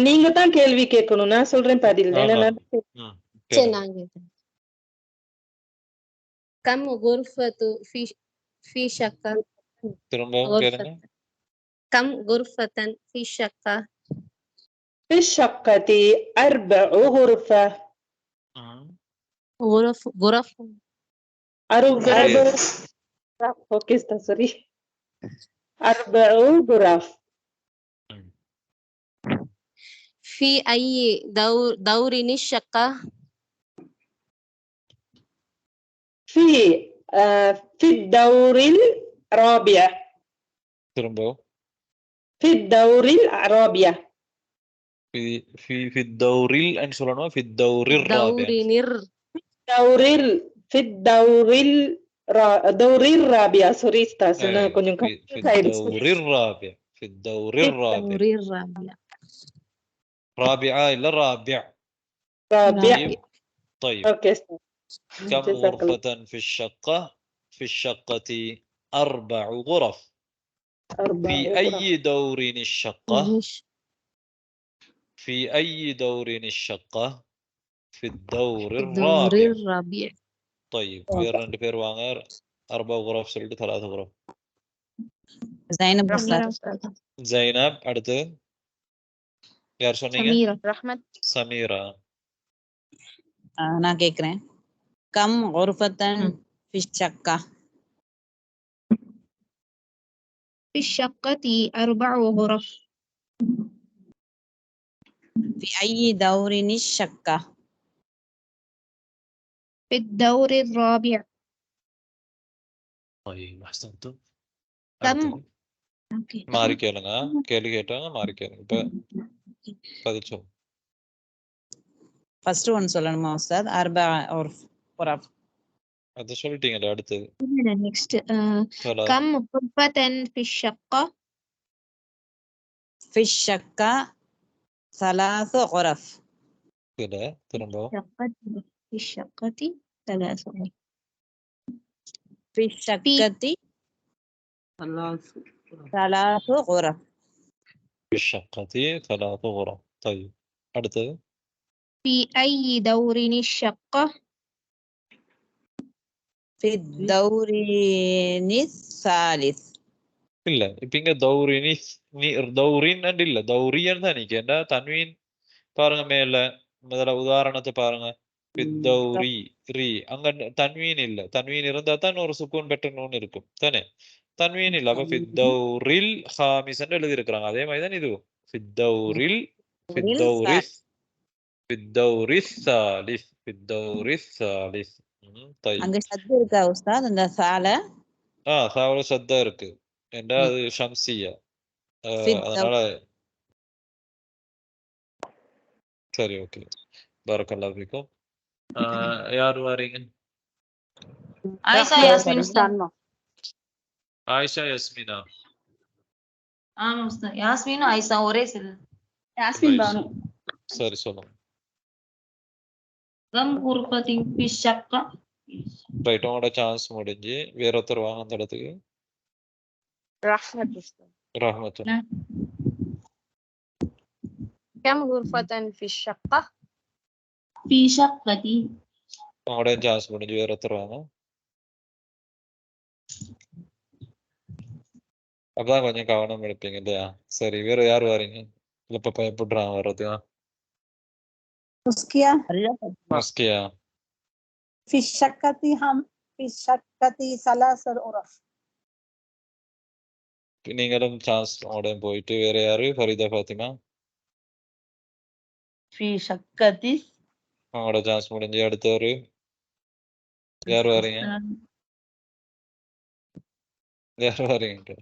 நீங்க தான் கேள்வி கேட்கணும், நான் சொல்றேன் பதில். சரி, நான் கேட்கிறேன். كم غرفة في شقة؟ திரும்பவும் கேளுங்க. كم غرفة في الشقة؟ في الشقة 4 غرفة. غرف اوكي سوري 4 غرف. في أي دور الشقة؟ في الدور الرابع. திரும்பவும். في الدور الرابع. في الدور ان சொல்லணும். في الدور الرابع. في الدور الرابع. سوري استاذ انا கொஞ்சம் في الدور الرابع. في الدور الرابع. رابعة إلا رابع. رابع. طيب اوكي. كم غرفة في الشقة؟ في الشقة 4 غرف. في أي دور الشقة؟ في أي دور الشقة؟ في الدور الرابع. طيب ரெண்டு பேர் வாங்க. 4 غرف சொல்லிட்டு 3 غرف. زينب. அடுத்து யார் சொன்னீங்க? சமீரா. நான் கேக்குறேன். கம் غرفتن في الشقة؟ في الشقة 4 غرف. في أي دور الشقة؟ في الدور الرابع. طيب أحسنتم. كم மாறி கேளுங்க. கேள்வி கேட்டாங்க மாறி கேளுங்க. இப்ப பதில் சொல்லுங்க. ஃபர்ஸ்ட் ஒன் சொல்லணுமா உஸ்தாத்? 4 غرف. அது சொல்லிட்டீங்களா? அடுத்தது next كم غرفة في الشقة؟ في الشقة 3 غرف. كده திரும்பவும். في الشقة 3 غرف. في الشقة 3 غرف. في الشقة 3 غرف. طيب அடுத்தது. في أي دور الشقة؟ في الدور الثالث. இல்ல இப்ப இங்க தௌரினி தௌரின் இல்ல தௌரியன் தான் நீங்க என்ன தன்வீன் பாருங்க மேல முதல்ல உதாரணத்தை பாருங்க பித்தௌரி ரி அங்க தன்வீன் இல்ல தன்வீன் இருந்தா தான் ஒரு சுக்கூன் பெற்ற நூன் இருக்கும் தானே தன்வீன் இல்ல அப்ப பித்தௌரில் ஹாமிஸ்ன்னு எழுதி இருக்கிறாங்க அதே மாதிரி தான் இதுவும் பித்தௌரில் பித்தௌரிஸ் பித்தௌரிஸ் சாலிஸ் பித்தௌரிஸ் சாலிஸ் அங்க சத்து இருக்கா உஸ்தாத் அந்த சால சாவல சத்தா இருக்கு ஏண்டா அது ஷம்சியா அதனால சரி ஓகே பரக்கல்லாஹு ஃபீக்கும் யார் வாரீங்க ஆயிஷா யாஸ்மின் உஸ்தாத். ஆயிஷா யஸ்மினா ஆமா உஸ்தாத். யாஸ்மினும் ஆயிஷா ஒரே செல். யாஸ்மின் பானு. சரி சொல்லுங்க. கம் குர்பத்தின் ஃபி ஷக்கா. ரைட் உங்களோட சான்ஸ் முடிஞ்சு வேற ஒருத்தர் வாங்க அந்த இடத்துக்கு. رحمة ரஹ்மத்து كم غرفة في الشقة؟ ஃபி ஷக்கதி. உங்களோட சான்ஸ் முடிஞ்சு வேற ஒருத்தர் வாங்க. அப்பதான் கொஞ்சம் கவனம் எடுப்பீங்க இல்லையா? சரி வேற யார் வாரீங்க? இல்ல இப்ப பயப்படுறான் வர்றது. मुस्किया மஸ்கியா في الشقة هم في الشقة ثلاث غرف. நீங்களும் சான்ஸ் உங்களோட போயிட்டு வேற யாரு? ஃபரிதா ஃபாத்திமா في شقة உங்களோட சான்ஸ் முடிஞ்சு அடுத்தவரு யார் வாரீங்க? யார் வாரீங்க?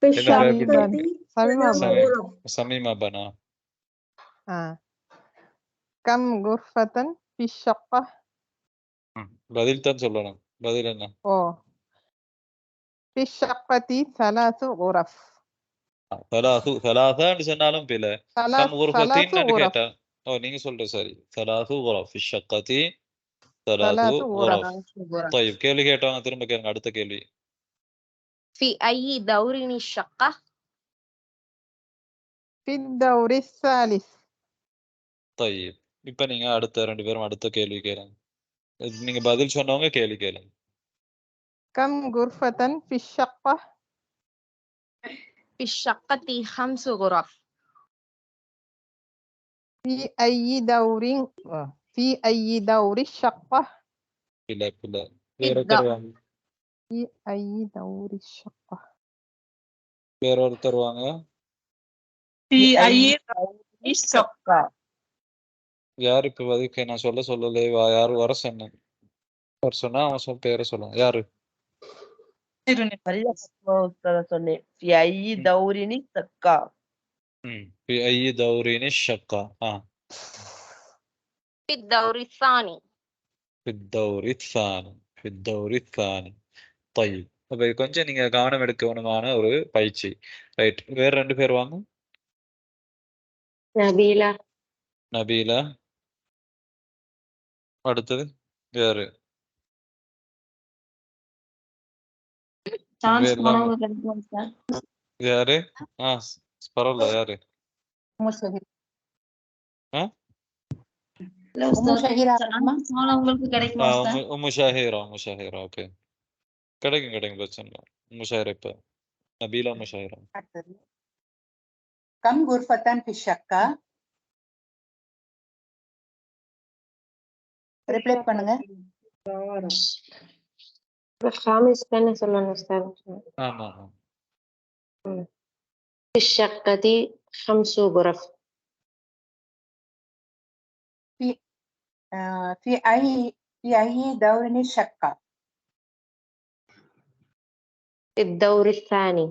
في என்ன الشقة சமீமா பனா كم غرفة في الشقة؟ பதில் தான் சொல்லணும். பதில் என்ன? في الشقة ثلاث غرف. ثلاثة சொன்னாலும் பில கம் غرفتين غرف. கேட்டா நீங்க சொல்ற சரி. ثلاث غرف في الشقة ثلاث غرف. طيب கேள்வி கேட்டவங்க திரும்ப கேளுங்க அடுத்த கேள்வி. في أي دور الشقة؟ في الدور الثالث. طيب இப்ப நீங்க அடுத்த ரெண்டு பேரும் அடுத்த கேள்வி கேளுங்க. நீங்க பதில் சொன்னவங்க கேள்வி கேளுங்க. كم غرفة في الشقة؟ في الشقة 5 غرف. في أي دور في أي دور الشقة؟ பில வேற ஒருத்தர் வாங்க. في أي دور الشقة؟ வேற ஒருத்தர் வாங்க. في أي الشقة. யாரு இப்ப பதில் நான் சொல்லலே யாரு வர சொன்னேன் சொன்னா அவன் பேரை சொல்லுவாங்க. யாரு? சொன்னேன் في أي دور الشقة. في أي دور الشقة. في الدور الثاني. في الدور الثاني. في الدور الثاني. طيب அப்ப கொஞ்சம் நீங்க கவனம் எடுக்கணுமான ஒரு பயிற்சி. ரைட் வேற ரெண்டு பேர் வாங்க. நபீலா நபீலா அடுத்தது யாரு? சான்ஸ் போனவங்க கிடைக்கும் சார். யாரு? பரவாயில்ல யாரு? இல்ல உஸ்தாத் சான்ஸ் போனவங்களுக்கு கிடைக்குமா சார்? உம்மு ஷாஹிரா ஓகே கிடைக்கும் பிரச்சனை இல்லை. உம்மு ஷாஹிரா இப்ப நபீலா உம்மு ஷாஹிரா. كم غرفة في الشقة؟ ரிப்ளை பண்ணுங்க. خامس தானே சொல்லணும் உஸ்தாத். ஆமா في الشقة 5 غرف. في أي دور الشقة؟ في الدور الثاني.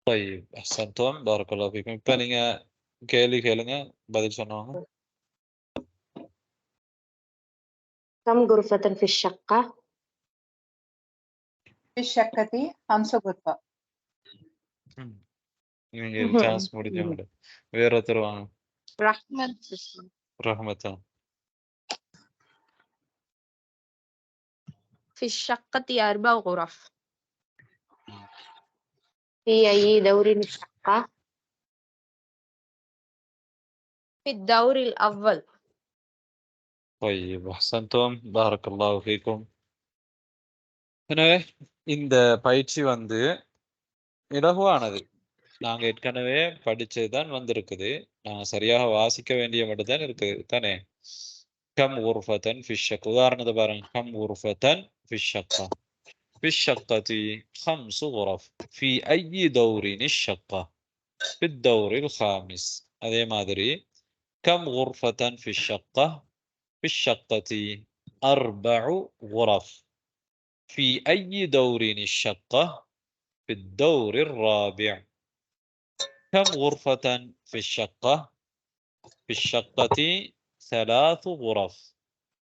طيب احسنتم بارك الله فيكم. இப்ப நீங்க கேள்வி கேளுங்க பதில் சொன்னவங்க. كم غرفة في الشقة؟ في الشقة 5 غرفة. நீங்க சான்ஸ் முடிஞ்சவங்க வேற ஒருத்தர் வாங்க. ரஹ்மத்தா في الشقة 4 غرف. في أي دور الشقة؟ في الدور الأول. طيب احسنتم بارك الله فيكم. எனவே இந்த பயிற்சி வந்து இலகுவானது. நாங்க ஏற்கனவே படிச்சதுதான் வந்திருக்குது. நாங்க சரியாக வாசிக்க வேண்டிய மட்டும்தான் இருக்குது தானே. கம் குர்ஃபத்தன் ஃபி ஷக். உதாரணத்தை பாருங்க. கம் குர்ஃபத்தன் ஃபி ஷக்கா. في الشقة 5 غرف. في أي دور الشقة؟ في الدور الخامس. அதே மாதிரி كم غرفة في الشقة؟ في الشقة 4 غرف. في أي دور الشقة؟ في الدور الرابع. كم غرفة في الشقة؟ في الشقة 3 غرف.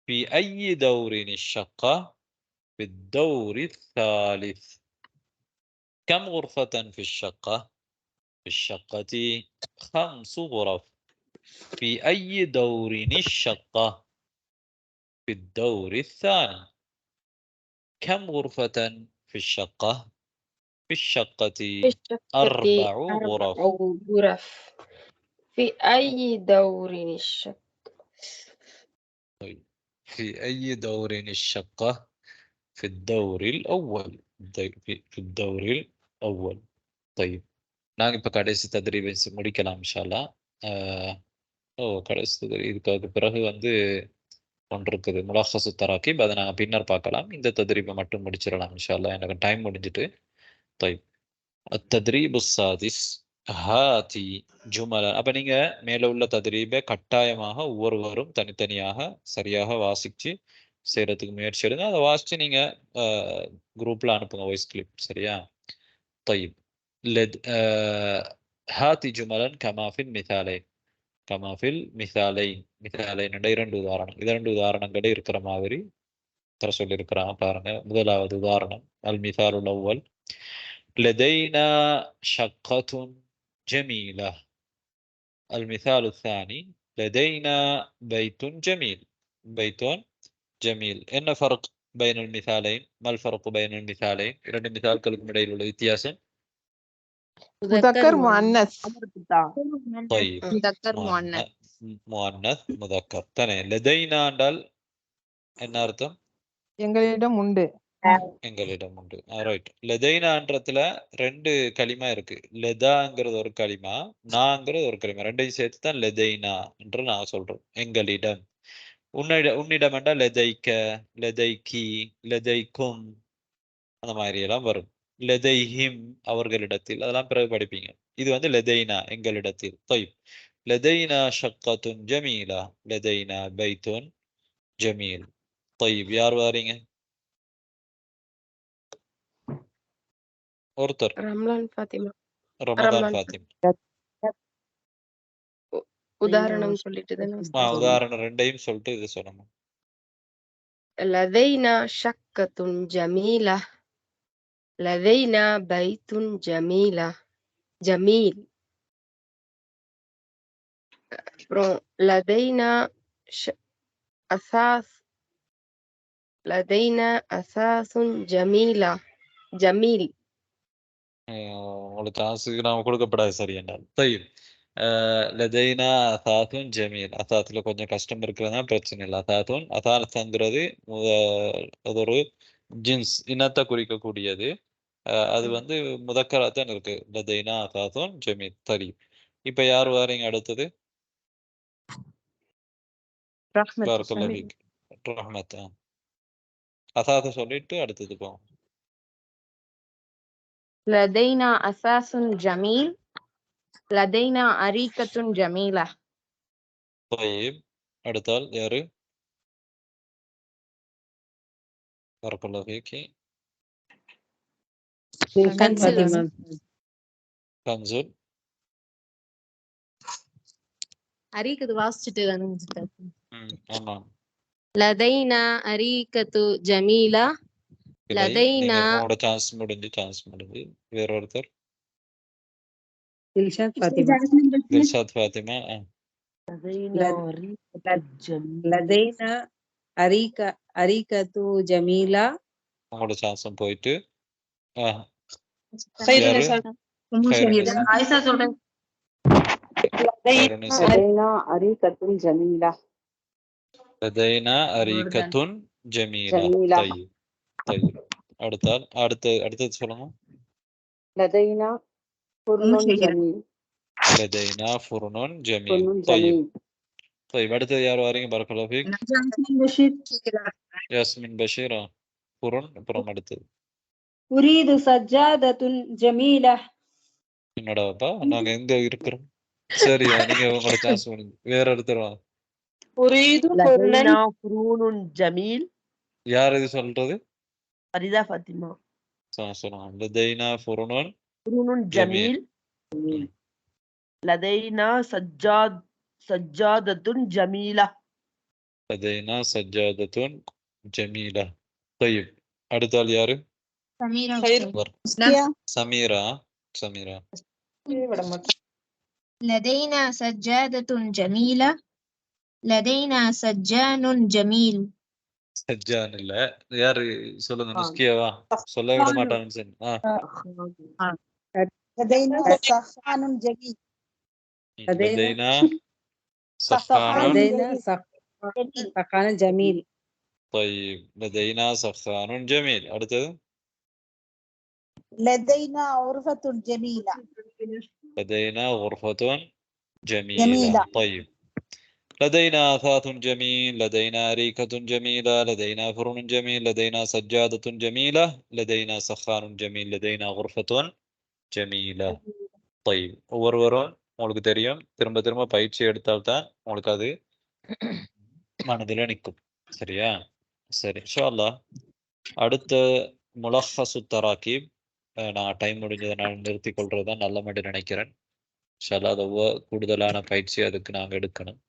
في أي دور الشقة؟ في الدور الثالث. كم غرفة في الشقة؟ في الشقة 5 غرف. في أي دور الشقة؟ في الدور الثاني. كم غرفة في الشقة؟ في الشقة 4 غرف. غرف. في أي دور الشقة؟ في أي دور الشقة؟ في الدور الأول. في الدور الأول. طيب நாங்கள் இப்போ கடைசி தத்ரீபை முடிக்கலாம் இன்ஷா அல்லாஹ். கடைசி இதுக்கு பிறகு வந்து ஒன்று இருக்குது முலாஹஸு தராக்கிப். அதை நாங்கள் பின்னர் பார்க்கலாம். இந்த தத்ரீபை மட்டும் முடிச்சிடலாம் இன்ஷா அல்லாஹ். எனக்கு டைம் முடிஞ்சிட்டு. طيب التدريب السادس ஹாதி ஜுமலன். அப்போ நீங்கள் மேலே உள்ள தத்ரீபை கட்டாயமாக ஒவ்வொருவரும் தனித்தனியாக சரியாக வாசித்து செய்கிறதுக்கு முயற்சி எடுங்க. அதை வாசித்து நீங்கள் குரூப்பில் அனுப்புங்க வாய்ஸ் கிளிப். சரியா? طيب هات جملا كما في المثالين. كما في المثالين. مثالين இரண்டு உதாரணம். இரண்டு உதாரணங்களே இருக்கிற மாதிரி சொல்லி இருக்கிறாங்க பாருங்க. முதலாவது உதாரணம் المثال الأول لدينا شقة جميلة. المثال الثاني لدينا بيت جميل. بيت جميل. என்ன فرق بين المثالين؟ ما الفرق بين المثالين؟ இரண்டு மிசால்களுக்கு இடையில் உள்ள வித்தியாசம். مذكر مؤنث. طيب مذكر مؤنث. مؤنث مذكر. தானே. لدينا என்றால் என்ன அர்த்தம்? எங்களிடம் உண்டு. எங்களிடம் உண்டு. ரைட். லதைனான்றதுல ரெண்டு களிமா இருக்கு. லெதாங்கிறது ஒரு களிமா, நாங்கிறது ஒரு களிமா. ரெண்டையும் சேர்த்து தான் லெதைனா என்று நான் சொல்றோம். எங்களிடம். உன்னிடம் என்றால் லெதைக்க, லெதைக்கி, லெதைக்கும் அந்த மாதிரி எல்லாம் வரும். லெதைஹிம் அவர்களிடத்தில், அதெல்லாம் பிறகு படிப்பீங்க. இது வந்து லெதைனா எங்களிடத்தில். طيب لدينا شقة جميلة. لدينا بيت جميل. طيب யார் வாரீங்க? ஒருத்தர். ரம்லான் ஃபாத்திமா. ரமதான் ஃபாத்திமா. உதாரணம் சொல்லிட்டு தானே. உதாரணம் ரெண்டையும் சொல்லிட்டு இது சொல்லணும். لدينا شقة جميلة. لدينا بيت جميلة جميل. لدينا أثاث. لدينا أثاث جميلة جميل. உங்களுக்கு சான்ஸுக்கு நாம கொடுக்கப்படாது சரி என்றால். طيب லதைனா அசாத்துன் ஜமீல். அசாத்துல கொஞ்சம் கஷ்டம் இருக்கிறதா பிரச்சனை இல்லை. அசாத்துன் அசாத்துங்கிறது அது ஒரு ஜின்ஸ், இனத்தை குறிக்கக்கூடியது. அது வந்து முதக்கராத்தான் இருக்கு. லதைனா அசாத்துன் ஜமீல். சரி, இப்ப யார் வாரீங்க அடுத்தது? ரஹ்மத். அசாத சொல்லிட்டு அடுத்தது போவோம். لدينا أساس جميل. لدينا أريكة جميلة. طيب அடுத்தால் யாரு? பரக்கல்லாஹு ஃபீக்கி. கன்சுல். அரிக்கத்து வாசிச்சுட்டு வந்து. ஆமா. لدينا أريكة جميلة. لدينا உங்களோட சான்ஸ் முடிஞ்சு. வேற ஒருத்தர். தில்ஷாத் ஃபாத்திமா. தில்ஷாத் ஃபாத்திமா. லதைனா அரிகத்து ஜமீலா. உங்களோட சான்ஸும் போயிட்டு. ஆயிஷா சொல்றேன். لدينا أريكة جميلة. لدينا أريكة جميلة. طيب அடுத்தது சொல்லுங்க. لدينا فرن جميل. لدينا فرن جميل. فرن طيب جميل. طيب அடுத்தது யார் வாரீங்க? பரக்கல்லாஹு ஃபீக். யாஸ்மின் பஷீரா. فرن அப்புறம் அடுத்தது أريد سجادة جميلة. என்னடாப்பா நாங்க எங்க இருக்கிறோம்? சரியா, நீங்க உங்களோட சான்ஸ் பண்ணுங்க. வேற ஒருத்தர் வாங்க. أريد لدينا فرنا فرن جميل. யார் இது சொல்றது? فريدة فاطمة. சொல்லுங்க. لدينا فرن فرن جميل. جميل. لدينا سجادة جميلة. لدينا سجادة جميلة. طيب அடுத்த ஆள் யாரு? سميرة خير. சமீரா. لدينا سجادة جميلة. لدينا سجان جميل. சஜ்ஜான் இல்ல, யாரு சொல்லுங்க. நுஸ்கியாவா? சொல்ல விட மாட்டாங்கன்னு சொன்னீங்க. لدينا سخان جميل. لدينا سخان. لدينا سخان جميل. طيب لدينا سخان جميل. அடுத்தது لدينا غرفة جميلة. لدينا غرفة جميلة. طيب لدينا أثاث جميل. لدينا أريكة جميلة. لدينا فرن جميل. لدينا سجادة جميلة. لدينا سخان جميل. لدينا غرفة جميلة. طيب ஒவ்வொருவரும் உங்களுக்கு தெரியும், திரும்ப திரும்ப பயிற்சி எடுத்தால்தான் உங்களுக்கு அது மனதில் நிற்கும். சரியா? சரி, இன்ஷா அல்லாஹ் அடுத்த முலஹஸு தராக்கீப் நான் டைம் முடிஞ்சதுனால நிறுத்திக் கொள்றதுதான் நல்ல மாதிரி நினைக்கிறேன். இன்ஷா அல்லாஹ் அது கூடுதலான பயிற்சி அதுக்கு நாங்கள் எடுக்கணும்.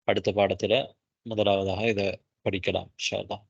அடுத்த பாடத்துல முதலாவதாக இதை படிக்கலாம் இன்ஷா அல்லாஹ்.